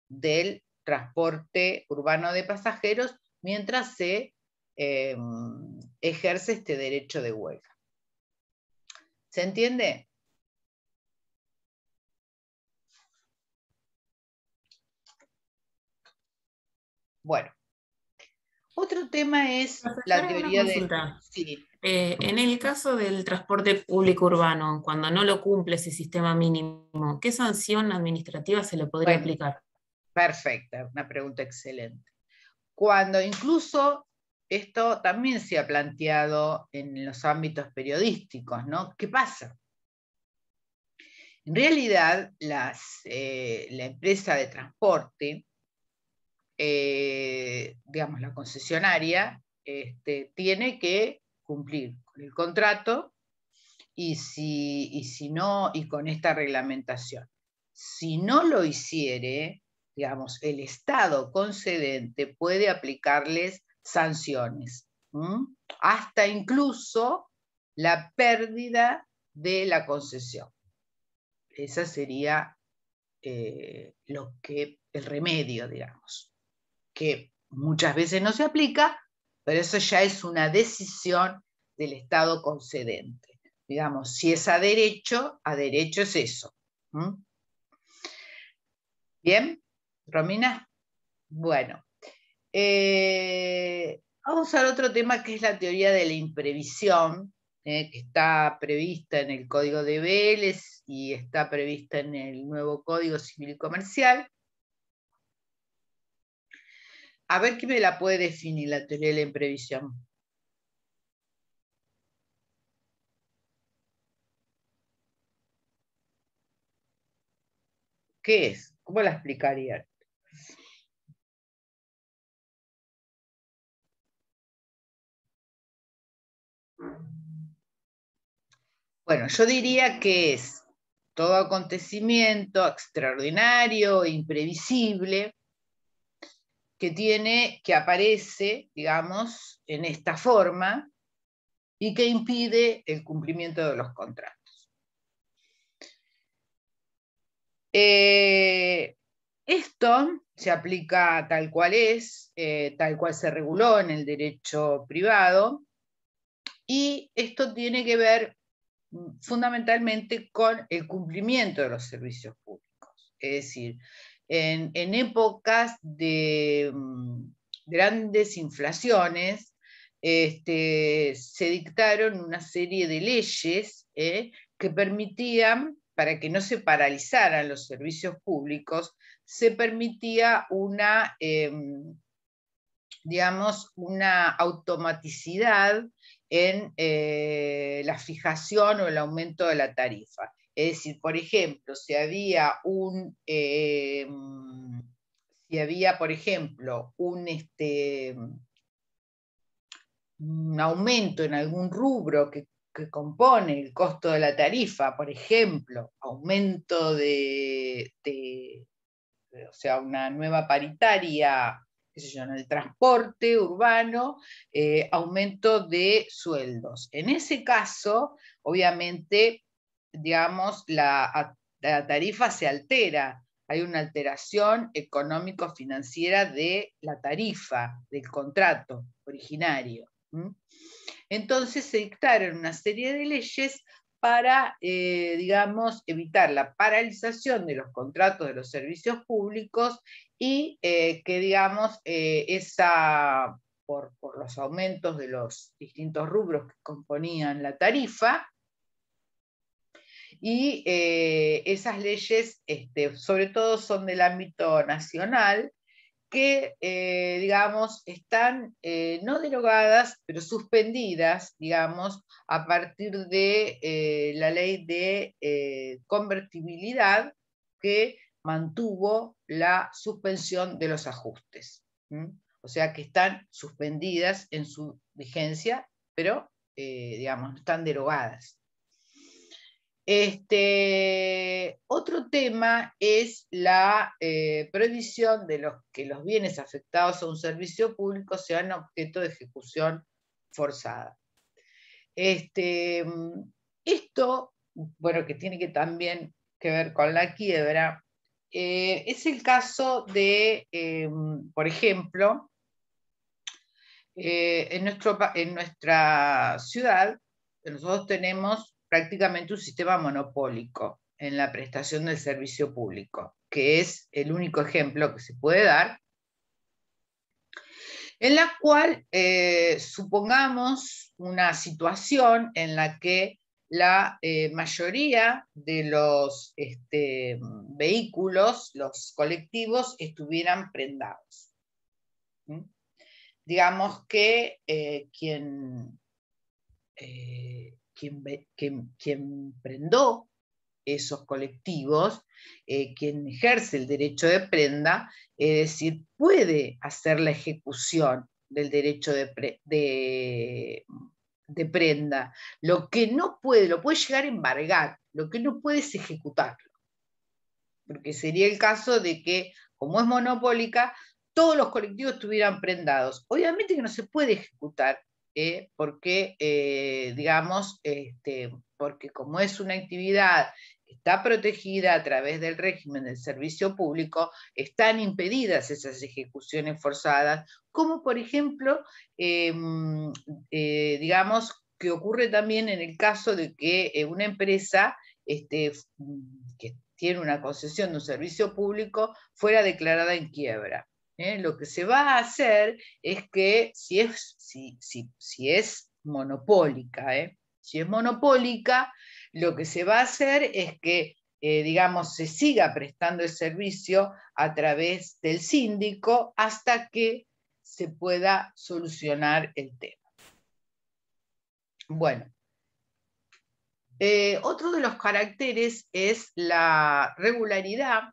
del transporte urbano de pasajeros mientras se ejerce este derecho de huelga. ¿Se entiende? Bueno, otro tema es la teoría de... Sí. En el caso del transporte público urbano, cuando no lo cumple ese sistema mínimo, ¿qué sanción administrativa se le podría aplicar? Perfecta, una pregunta excelente. Cuando incluso esto también se ha planteado en los ámbitos periodísticos, ¿no? ¿Qué pasa? En realidad, la empresa de transporte, digamos, la concesionaria, tiene que cumplir con el contrato y si no, y con esta reglamentación. Si no lo hiciere, digamos, el Estado concedente puede aplicarles sanciones, hasta incluso la pérdida de la concesión. Esa sería el remedio, digamos, que muchas veces no se aplica, pero eso ya es una decisión del Estado concedente. Digamos, si es a derecho es eso. ¿Bien? ¿Romina? Bueno. Vamos al otro tema que es la teoría de la imprevisión, que está prevista en el Código de Vélez y está prevista en el nuevo Código Civil y Comercial. A ver quién me la puede definir, la teoría de la imprevisión. ¿Qué es? ¿Cómo la explicarían? Bueno, yo diría que es todo acontecimiento extraordinario, imprevisible, que aparece, digamos, en esta forma y que impide el cumplimiento de los contratos. Esto se aplica tal cual es, tal cual se reguló en el derecho privado, y esto tiene que ver fundamentalmente con el cumplimiento de los servicios públicos. Es decir, en épocas de grandes inflaciones, se dictaron una serie de leyes que permitían, para que no se paralizaran los servicios públicos, se permitía digamos, una automaticidad en la fijación o el aumento de la tarifa. Es decir, por ejemplo, si había, por ejemplo, un aumento en algún rubro que compone el costo de la tarifa, por ejemplo, aumento o sea, una nueva paritaria, qué sé yo, en el transporte urbano, aumento de sueldos. En ese caso, obviamente, digamos, la tarifa se altera, hay una alteración económico-financiera de la tarifa, del contrato originario. Entonces se dictaron una serie de leyes para, digamos, evitar la paralización de los contratos de los servicios públicos y que, digamos, por los aumentos de los distintos rubros que componían la tarifa, y esas leyes, sobre todo, son del ámbito nacional, que, digamos, están no derogadas, pero suspendidas, digamos, a partir de la ley de convertibilidad, que mantuvo la suspensión de los ajustes. O sea que están suspendidas en su vigencia, pero, digamos, no están derogadas. Otro tema es la prohibición de que los bienes afectados a un servicio público sean objeto de ejecución forzada. Esto, bueno, que tiene también que ver con la quiebra, es el caso de, por ejemplo, en nuestra ciudad, nosotros tenemos prácticamente un sistema monopólico en la prestación del servicio público, que es el único ejemplo que se puede dar, en la cual supongamos una situación en la que la mayoría de los vehículos, los colectivos, estuvieran prendados. Digamos que quien prendó esos colectivos, quien ejerce el derecho de prenda, es decir, puede hacer la ejecución del derecho de prenda. Lo que no puede, lo puede llegar a embargar, lo que no puede es ejecutarlo. Porque sería el caso de que, como es monopólica, todos los colectivos estuvieran prendados. Obviamente que no se puede ejecutar, porque, digamos, porque como es una actividad que está protegida a través del régimen del servicio público, están impedidas esas ejecuciones forzadas, como por ejemplo, digamos, que ocurre también en el caso de que una empresa que tiene una concesión de un servicio público fuera declarada en quiebra. Lo que se va a hacer es que si es monopólica, lo que se va a hacer es que, digamos, se siga prestando el servicio a través del síndico hasta que se pueda solucionar el tema. Bueno, otro de los caracteres es la regularidad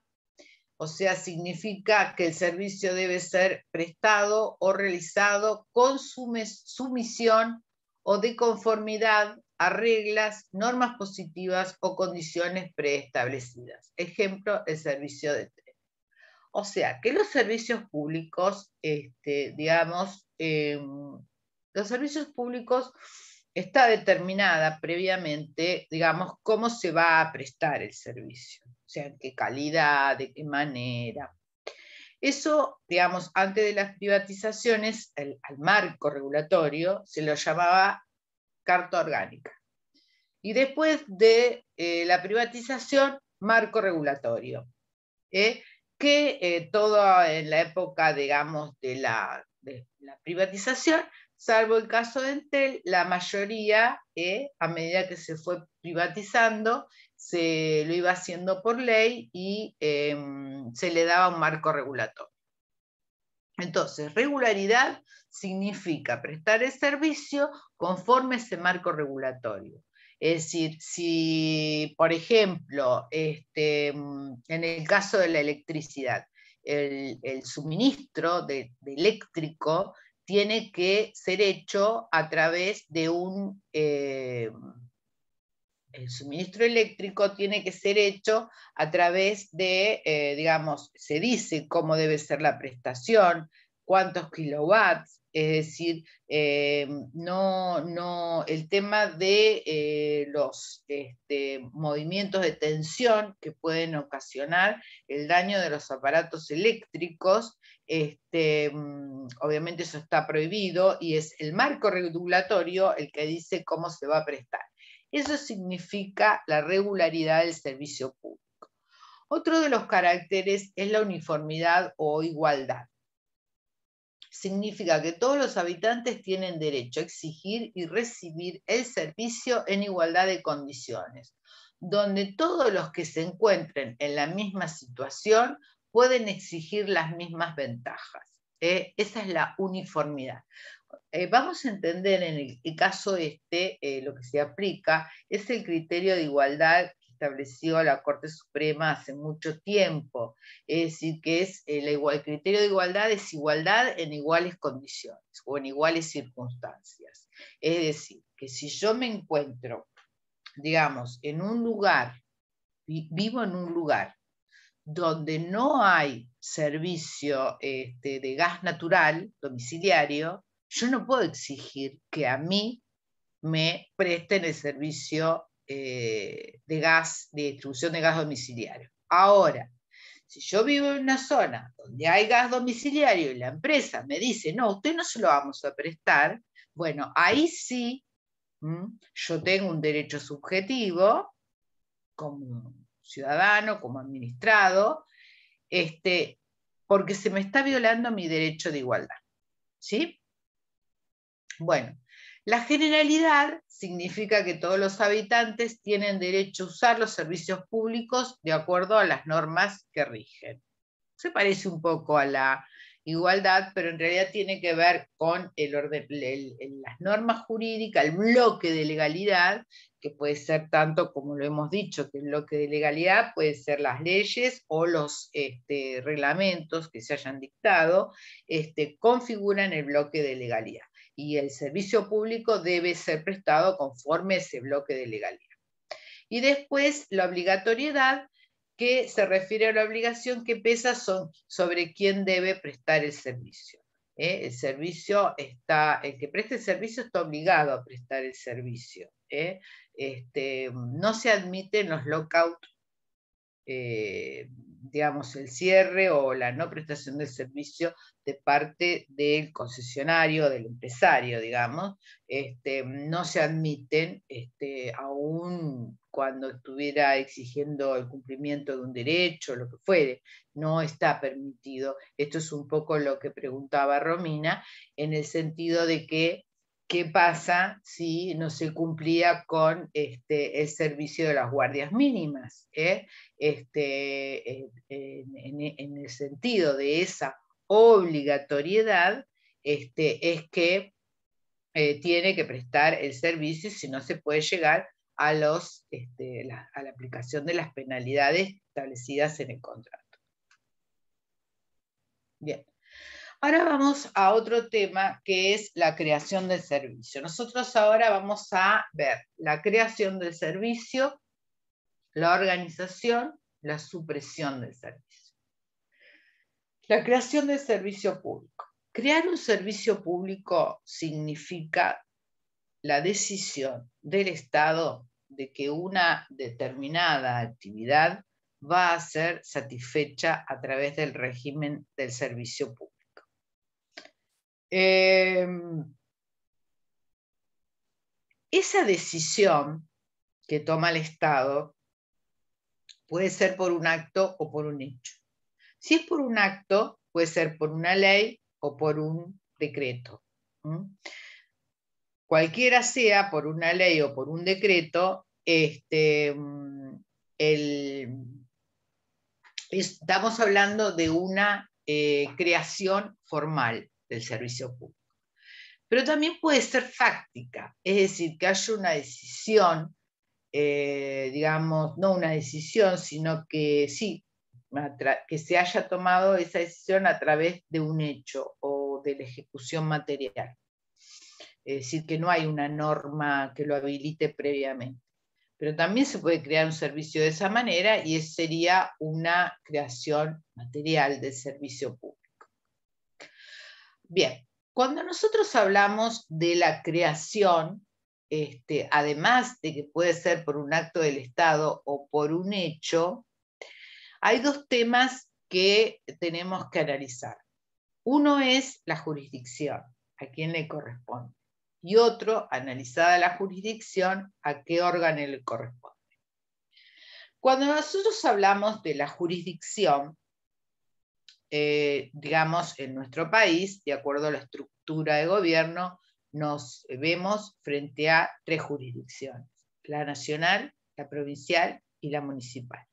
O sea, significa que el servicio debe ser prestado o realizado con sumisión o de conformidad a reglas, normas positivas o condiciones preestablecidas. Ejemplo, el servicio de tren. O sea, que los servicios públicos, digamos, los servicios públicos está determinada previamente, digamos, cómo se va a prestar el servicio. O sea, en qué calidad, de qué manera. Eso, digamos, antes de las privatizaciones, al marco regulatorio se lo llamaba Carta Orgánica. Y después de la privatización, marco regulatorio. Que todo en la época, digamos, de la privatización, salvo el caso de Entel, la mayoría, a medida que se fue privatizando, se lo iba haciendo por ley y se le daba un marco regulatorio. Entonces, regularidad significa prestar el servicio conforme a ese marco regulatorio. Es decir, si, por ejemplo, en el caso de la electricidad, el suministro de eléctrico tiene que ser hecho a través de un... el suministro eléctrico tiene que ser hecho a través de, digamos, se dice cómo debe ser la prestación, cuántos kilowatts, es decir, el tema de los movimientos de tensión que pueden ocasionar el daño de los aparatos eléctricos, obviamente eso está prohibido y es el marco regulatorio el que dice cómo se va a prestar. Eso significa la regularidad del servicio público. Otro de los caracteres es la uniformidad o igualdad. Significa que todos los habitantes tienen derecho a exigir y recibir el servicio en igualdad de condiciones, donde todos los que se encuentren en la misma situación pueden exigir las mismas ventajas. Esa es la uniformidad. Vamos a entender en el caso lo que se aplica es el criterio de igualdad que estableció la Corte Suprema hace mucho tiempo. Es decir, que es el criterio de igualdad es igualdad en iguales condiciones o en iguales circunstancias. Es decir, que si yo me encuentro, digamos, en un lugar, vivo en un lugar donde no hay servicio de gas natural domiciliario, yo no puedo exigir que a mí me presten el servicio de gas, de distribución de gas domiciliario. Ahora, si yo vivo en una zona donde hay gas domiciliario y la empresa me dice, no, usted no se lo vamos a prestar, bueno, ahí sí yo tengo un derecho subjetivo como ciudadano, como administrado, porque se me está violando mi derecho de igualdad. ¿Sí? Bueno, la generalidad significa que todos los habitantes tienen derecho a usar los servicios públicos de acuerdo a las normas que rigen. Se parece un poco a la igualdad, pero en realidad tiene que ver con las normas jurídicas, el bloque de legalidad, que puede ser tanto como lo hemos dicho, que el bloque de legalidad puede ser las leyes o los reglamentos que se hayan dictado, configuran el bloque de legalidad. Y el servicio público debe ser prestado conforme a ese bloque de legalidad. Y después la obligatoriedad, que se refiere a la obligación que pesa sobre quién debe prestar el servicio. El que preste el servicio está obligado a prestar el servicio. No se admiten los lockouts, digamos, el cierre o la no prestación del servicio de parte del concesionario, del empresario, digamos, no se admiten, aún cuando estuviera exigiendo el cumplimiento de un derecho, lo que fuere, no está permitido. Esto es un poco lo que preguntaba Romina, en el sentido de que ¿qué pasa si no se cumplía con el servicio de las guardias mínimas? En el sentido de esa obligatoriedad, es que tiene que prestar el servicio, y si no se puede llegar a la aplicación de las penalidades establecidas en el contrato. Bien. Ahora vamos a otro tema que es la creación del servicio. Nosotros ahora vamos a ver la creación del servicio, la organización, la supresión del servicio. La creación del servicio público. Crear un servicio público significa la decisión del Estado de que una determinada actividad va a ser satisfecha a través del régimen del servicio público. Esa decisión que toma el Estado puede ser por un acto o por un hecho. Si es por un acto, puede ser por una ley o por un decreto. Cualquiera sea, por una ley o por un decreto, estamos hablando de una creación formal del servicio público. Pero también puede ser fáctica, es decir, que haya una decisión, digamos, no una decisión, sino que sí, que se haya tomado esa decisión a través de un hecho o de la ejecución material. Es decir, que no hay una norma que lo habilite previamente. Pero también se puede crear un servicio de esa manera y sería una creación material del servicio público. Bien, cuando nosotros hablamos de la creación, además de que puede ser por un acto del Estado o por un hecho, hay dos temas que tenemos que analizar. Uno es la jurisdicción, a quién le corresponde. Y otro, analizada la jurisdicción, a qué órgano le corresponde. Cuando nosotros hablamos de la jurisdicción, digamos, en nuestro país, de acuerdo a la estructura de gobierno, nos vemos frente a tres jurisdicciones: la nacional, la provincial y la municipal.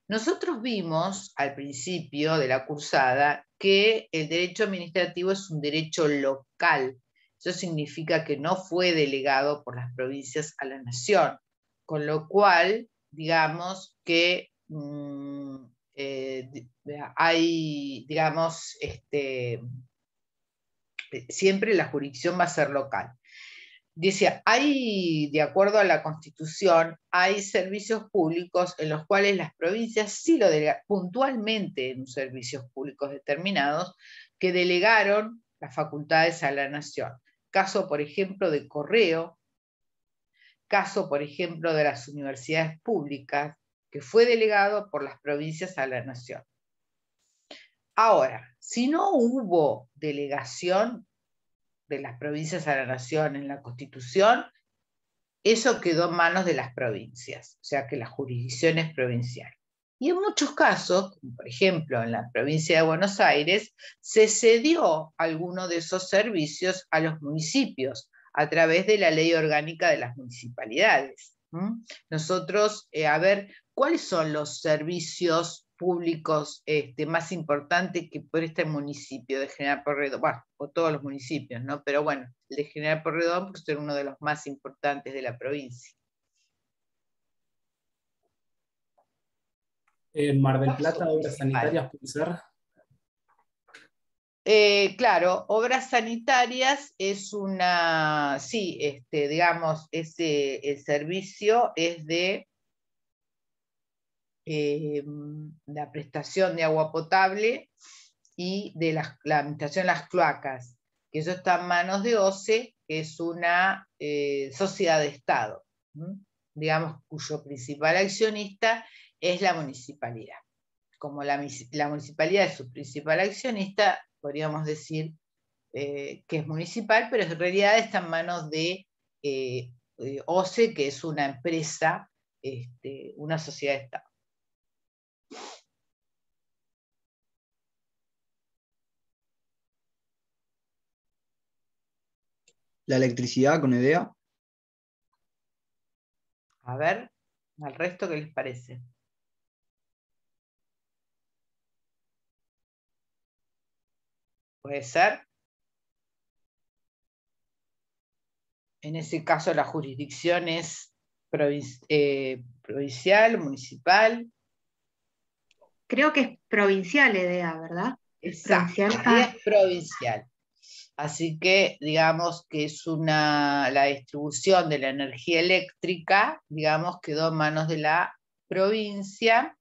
Nosotros vimos al principio de la cursada que el derecho administrativo es un derecho local. Eso significa que no fue delegado por las provincias a la nación, con lo cual, digamos que hay, digamos, siempre la jurisdicción va a ser local. Dice, de acuerdo a la Constitución, hay servicios públicos en los cuales las provincias sí lo delegan, puntualmente en servicios públicos determinados, que delegaron las facultades a la nación. Caso, por ejemplo, de correo, caso, por ejemplo, de las universidades públicas, que fue delegado por las provincias a la nación. Ahora, si no hubo delegación de las provincias a la nación en la Constitución, eso quedó en manos de las provincias, o sea que la jurisdicción es provincial. Y en muchos casos, como por ejemplo en la provincia de Buenos Aires, se cedió alguno de esos servicios a los municipios a través de la ley orgánica de las municipalidades. Nosotros, a ver, ¿cuáles son los servicios públicos más importantes que presta el municipio de General Porredón? Bueno, o todos los municipios, ¿no? Pero bueno, el de General Porredón por ser uno de los más importantes de la provincia. Mar del Plata, obras sanitarias, ¿puede ser? Claro, obras sanitarias es una, sí, digamos, el servicio es de la prestación de agua potable y de la administración de las cloacas, que eso está en manos de OCE, que es una sociedad de Estado, digamos, cuyo principal accionista es la municipalidad. Como la municipalidad es su principal accionista, podríamos decir que es municipal, pero en realidad está en manos de OCE, que es una empresa, una sociedad de Estado. La electricidad con idea. A ver, al resto, ¿qué les parece? ¿Puede ser? En ese caso la jurisdicción es provincial, municipal. Creo que es provincial EDEA, ¿verdad? Exacto, provincial. y es provincial. Así que digamos que es la distribución de la energía eléctrica, digamos, quedó en manos de la provincia.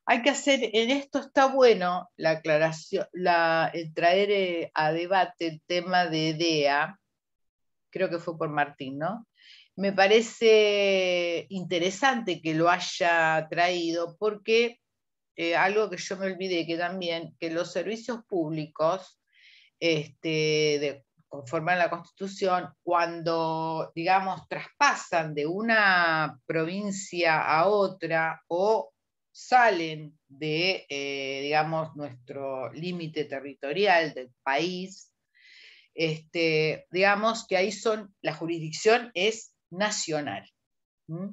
Hay que hacer, en esto está bueno la aclaración, el traer a debate el tema de EDEA, creo que fue por Martín, ¿no? Me parece interesante que lo haya traído porque algo que yo me olvidé que también, que los servicios públicos, conforme a la Constitución, cuando, digamos, traspasan de una provincia a otra o salen de, digamos, nuestro límite territorial del país, digamos que ahí la jurisdicción es nacional. ¿Mm?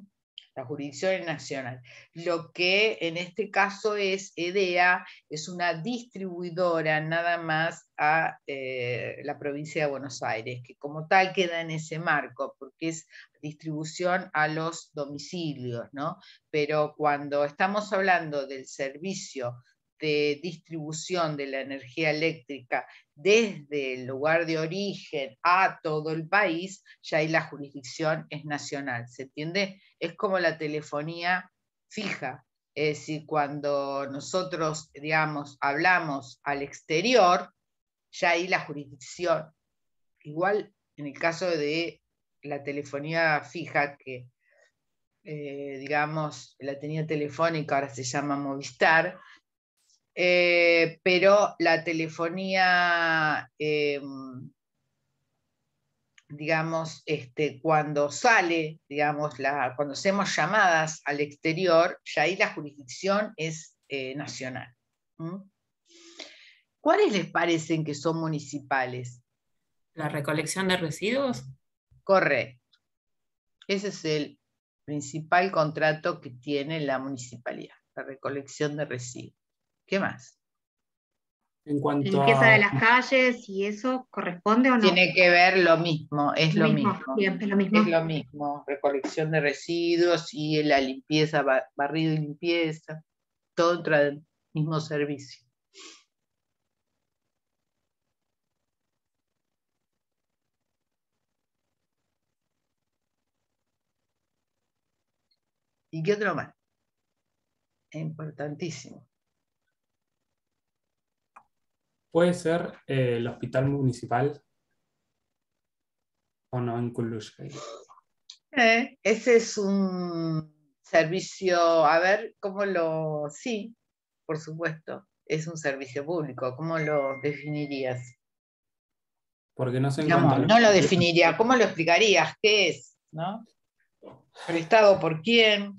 La jurisdicción es nacional. Lo que en este caso es EDEA, es una distribuidora nada más a la provincia de Buenos Aires, que como tal queda en ese marco, porque es distribución a los domicilios, ¿no? Pero cuando estamos hablando del servicio de distribución de la energía eléctrica desde el lugar de origen a todo el país, ya ahí la jurisdicción es nacional, ¿se entiende? Es como la telefonía fija, es decir, cuando nosotros, digamos, hablamos al exterior, ya ahí la jurisdicción, igual en el caso de la telefonía fija, que digamos, la tenía Telefónica, ahora se llama Movistar, pero la telefonía, digamos, cuando sale, digamos, cuando hacemos llamadas al exterior, ya ahí la jurisdicción es nacional. ¿Mm? ¿Cuáles les parecen que son municipales? La recolección de residuos. Correcto. Ese es el principal contrato que tiene la municipalidad, la recolección de residuos. ¿Qué más? En cuanto Limpieza de a, las calles y eso, ¿corresponde o no? Tiene que ver lo mismo, es lo mismo. Bien, es lo mismo. Es lo mismo, recolección de residuos y la limpieza, barrido y limpieza, todo dentro del mismo servicio. ¿Y qué otro más? Es importantísimo. ¿puede ser el hospital municipal o no incluye ahí? Ese es un servicio, a ver, sí, por supuesto, es un servicio público, ¿cómo lo definirías? Porque no sé en cuanto a Digamos, no lo definiría, ¿cómo lo explicarías? ¿Qué es? ¿No? ¿Prestado por quién?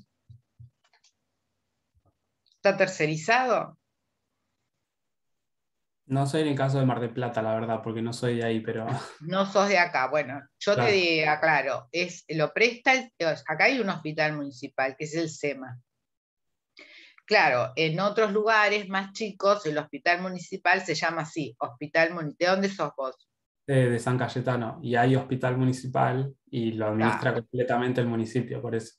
¿Está tercerizado? No sé en el caso de Mar del Plata, la verdad, porque no soy de ahí, pero No sos de acá. Bueno, yo claro. te aclaro, lo presta, acá hay un hospital municipal, que es el SEMA. Claro, en otros lugares más chicos, el hospital municipal se llama así, hospital municipal. ¿De dónde sos vos? De San Cayetano, y hay hospital municipal y lo administra Claro, completamente el municipio, por eso.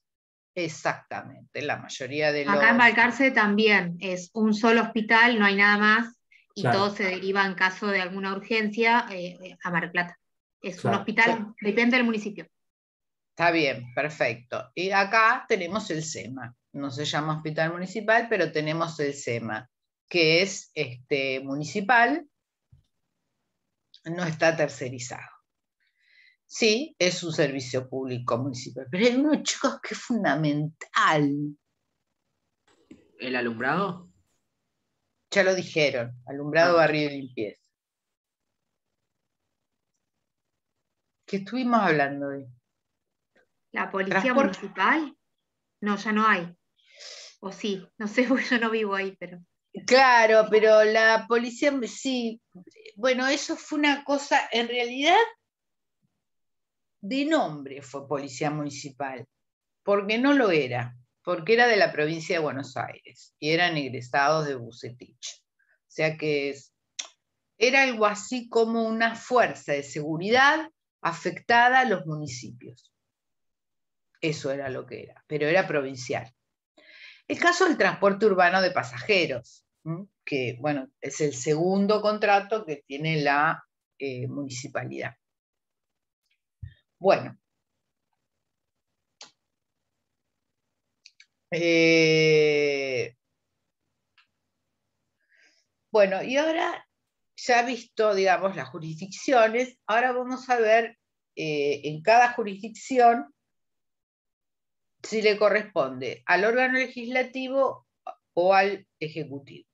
exactamente, la mayoría de Acá en los... Balcarce también es un solo hospital, no hay nada más, y Claro. todo se deriva en caso de alguna urgencia a Mar del Plata. Es un Claro. hospital, depende del municipio. Está bien, perfecto. Y acá tenemos el SEMA. No se llama hospital municipal, pero tenemos el SEMA, que es municipal, no está tercerizado. Sí, es un servicio público municipal, pero hay unos chicos que es fundamental. ¿El alumbrado? Ya lo dijeron, alumbrado, barrido y limpieza. ¿Qué estuvimos hablando hoy? ¿La policía ¿Transporte? municipal? No, ya no hay. O sí, no sé, porque yo no vivo ahí, pero... Claro, pero la policía, sí. Bueno, eso fue una cosa, en realidad, de nombre fue policía municipal, porque no lo era, porque era de la provincia de Buenos Aires y eran egresados de Bucetich. O sea que era algo así como una fuerza de seguridad afectada a los municipios. Eso era lo que era, pero era provincial. El caso del transporte urbano de pasajeros. que bueno, es el segundo contrato que tiene la municipalidad. Bueno. Bueno, y ahora, ya visto, digamos, las jurisdicciones, ahora vamos a ver en cada jurisdicción si le corresponde al órgano legislativo o al ejecutivo.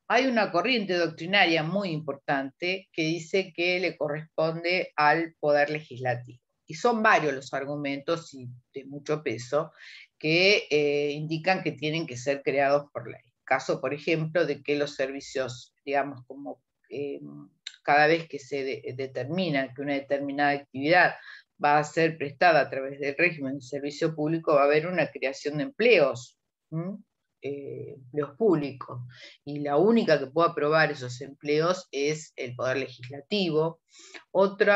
Hay una corriente doctrinaria muy importante que dice que le corresponde al poder legislativo. Y son varios los argumentos, y de mucho peso, que indican que tienen que ser creados por ley. Caso, por ejemplo, de que los servicios, digamos, como cada vez que se determina que una determinada actividad va a ser prestada a través del régimen de servicio público, va a haber una creación de empleos. Empleos públicos, y la única que puede aprobar esos empleos es el Poder Legislativo. Otro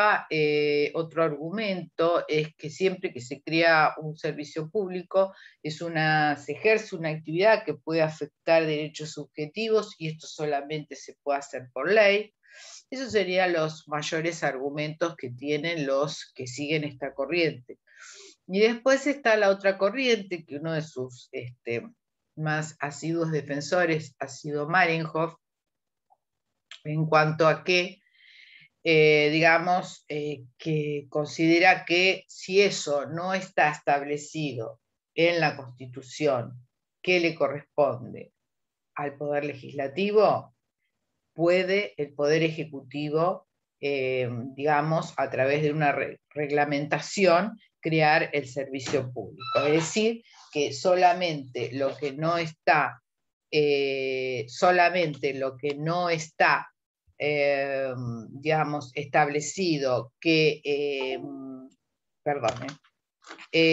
argumento es que siempre que se crea un servicio público se ejerce una actividad que puede afectar derechos subjetivos, y esto solamente se puede hacer por ley. Esos serían los mayores argumentos que tienen los que siguen esta corriente. Y después está la otra corriente, que uno de sus más asiduos defensores ha sido Marenhoff, en cuanto a que, digamos, que considera que si eso no está establecido en la Constitución, que le corresponde al Poder Legislativo, puede el Poder Ejecutivo, digamos, a través de una reglamentación, crear el servicio público. Es decir, que solamente lo que no está, digamos, establecido que,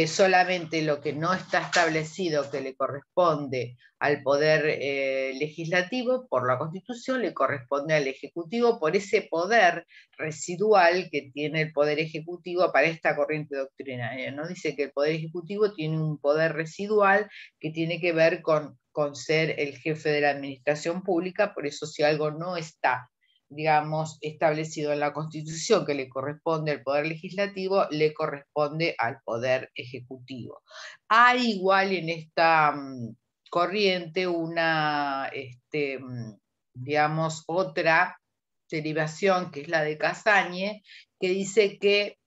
solamente lo que no está establecido que le corresponde al Poder Legislativo por la Constitución, le corresponde al Ejecutivo por ese poder residual que tiene el Poder Ejecutivo para esta corriente doctrinaria, ¿no? Dice que el Poder Ejecutivo tiene un poder residual que tiene que ver con ser el jefe de la administración pública, por eso si algo no está, digamos, establecido en la Constitución que le corresponde al Poder Legislativo, le corresponde al Poder Ejecutivo. Hay igual en esta corriente una, digamos, otra derivación, que es la de Casagne, que dice que,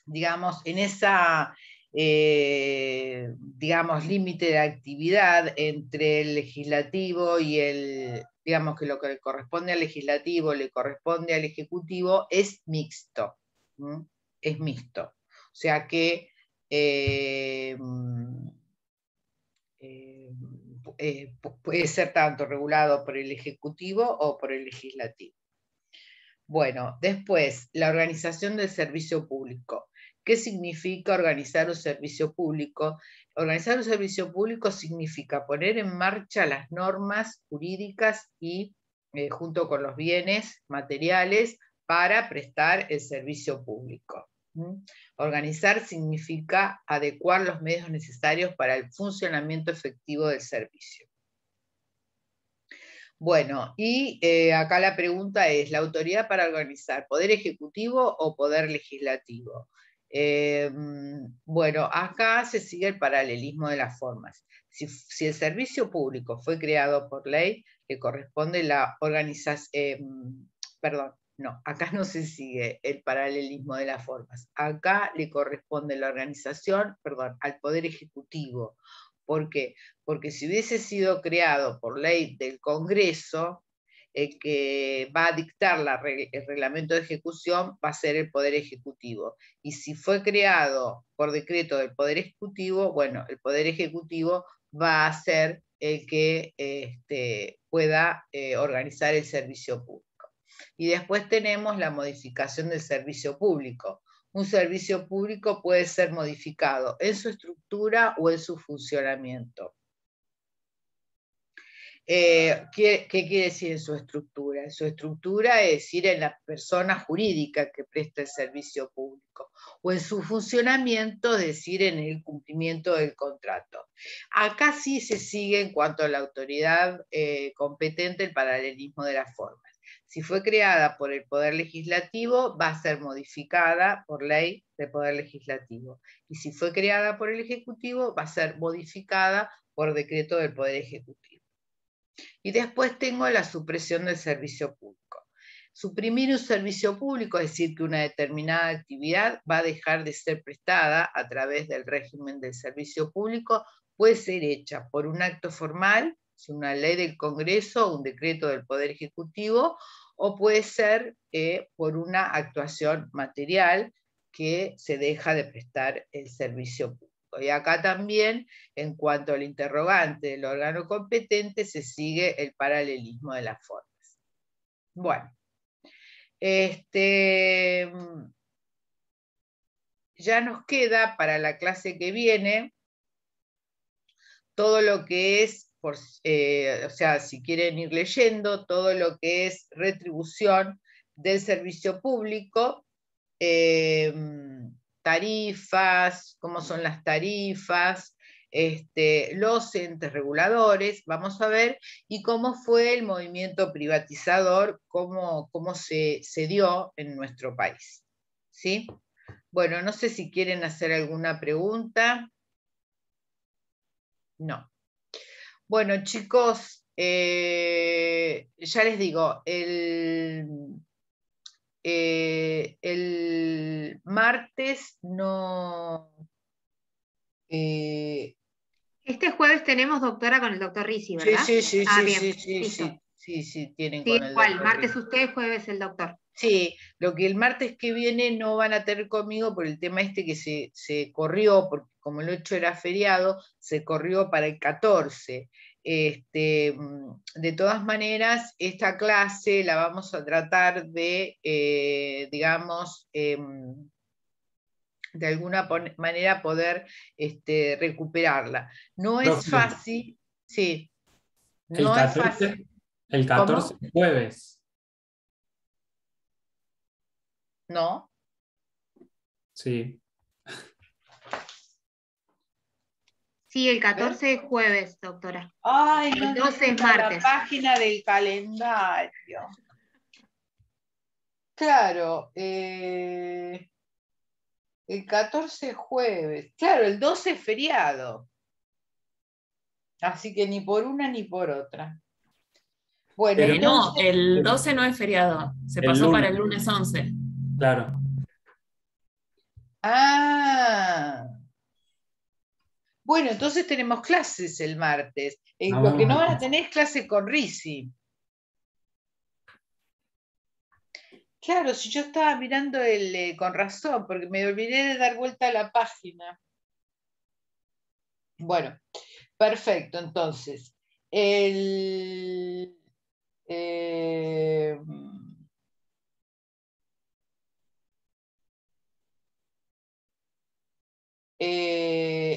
digamos, en esa, digamos, límite de actividad entre el legislativo y el, digamos, que lo que le corresponde al legislativo le corresponde al ejecutivo, es mixto. Es mixto. O sea que puede ser tanto regulado por el ejecutivo o por el legislativo. Bueno, después, la organización del servicio público. ¿Qué significa organizar un servicio público? Organizar un servicio público significa poner en marcha las normas jurídicas y junto con los bienes materiales para prestar el servicio público. Organizar significa adecuar los medios necesarios para el funcionamiento efectivo del servicio. Bueno, y acá la pregunta es, ¿la autoridad para organizar, poder ejecutivo o poder legislativo? Bueno, acá se sigue el paralelismo de las formas. Si el servicio público fue creado por ley, le corresponde la organización, perdón, no, acá no se sigue el paralelismo de las formas. Acá le corresponde la organización, perdón, al poder ejecutivo. ¿Por qué? Porque si hubiese sido creado por ley del Congreso, el que va a dictar el reglamento de ejecución va a ser el Poder Ejecutivo. Y si fue creado por decreto del Poder Ejecutivo, bueno, el Poder Ejecutivo va a ser el que pueda organizar el servicio público. Y después tenemos la modificación del servicio público. Un servicio público puede ser modificado en su estructura o en su funcionamiento. ¿Qué quiere decir en su estructura? En su estructura es decir, en la persona jurídica que presta el servicio público, o en su funcionamiento, es decir, en el cumplimiento del contrato. Acá sí se sigue, en cuanto a la autoridad competente, el paralelismo de las formas. Si fue creada por el Poder Legislativo, va a ser modificada por ley del Poder Legislativo. Y si fue creada por el Ejecutivo, va a ser modificada por decreto del Poder Ejecutivo. Y después tengo la supresión del servicio público. Suprimir un servicio público es decir que una determinada actividad va a dejar de ser prestada a través del régimen del servicio público, puede ser hecha por un acto formal, una ley del Congreso o un decreto del Poder Ejecutivo, o puede ser por una actuación material que se deja de prestar el servicio público. Y acá también, en cuanto al interrogante del órgano competente, se sigue el paralelismo de las formas. Bueno, ya nos queda para la clase que viene todo lo que es, o sea, si quieren ir leyendo, todo lo que es retribución del servicio público, tarifas, cómo son las tarifas, los entes reguladores, vamos a ver, y cómo fue el movimiento privatizador, cómo se dio en nuestro país. ¿Sí? Bueno, no sé si quieren hacer alguna pregunta. No. Bueno, chicos, ya les digo, el martes no... Este jueves tenemos doctora con el doctor Risi, ¿verdad? Sí, bien. sí, tienen Sí, con el igual, doctor martes Risi. usted, jueves el doctor. Sí, lo que el martes que viene no van a tener conmigo por el tema que se corrió, porque como el 8 era feriado, se corrió para el 14. De todas maneras, esta clase la vamos a tratar de, digamos, de alguna manera poder recuperarla. No es fácil, sí, no es fácil. El 14 jueves. ¿No? Sí. Sí, el 14 es jueves, doctora. Ay, no, el 12 es martes. La página del calendario. Claro, el 14 es jueves. Claro, el 12 es feriado. Así que ni por una ni por otra. Bueno, no, el 12 no es feriado, se pasó para el lunes 11. Claro. Ah. Bueno, entonces tenemos clases el martes. Lo que no van a tener es clase con Risi. Claro, si yo estaba mirando con razón, porque me olvidé de dar vuelta a la página. Bueno, perfecto, entonces.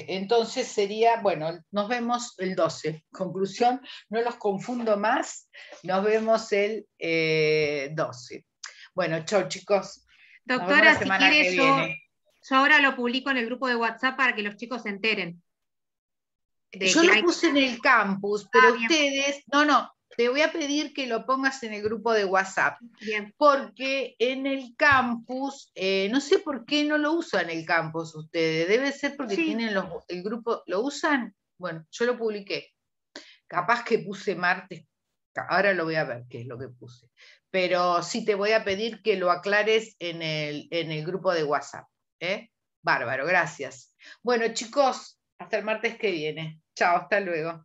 Entonces sería, bueno, nos vemos el 12. Conclusión, no los confundo más, nos vemos el 12. Bueno, chao chicos. Doctora, si quiere yo ahora lo publico en el grupo de WhatsApp para que los chicos se enteren. Yo lo puse en el campus, pero ustedes, no, te voy a pedir que lo pongas en el grupo de WhatsApp. Bien. Porque en el campus, no sé por qué no lo usan el campus ustedes, debe ser porque tienen el grupo, ¿lo usan? Bueno, yo lo publiqué. Capaz que puse martes, ahora lo voy a ver qué es lo que puse. Pero sí te voy a pedir que lo aclares en el grupo de WhatsApp. Bárbaro, gracias. Bueno, chicos, hasta el martes que viene. Chao, hasta luego.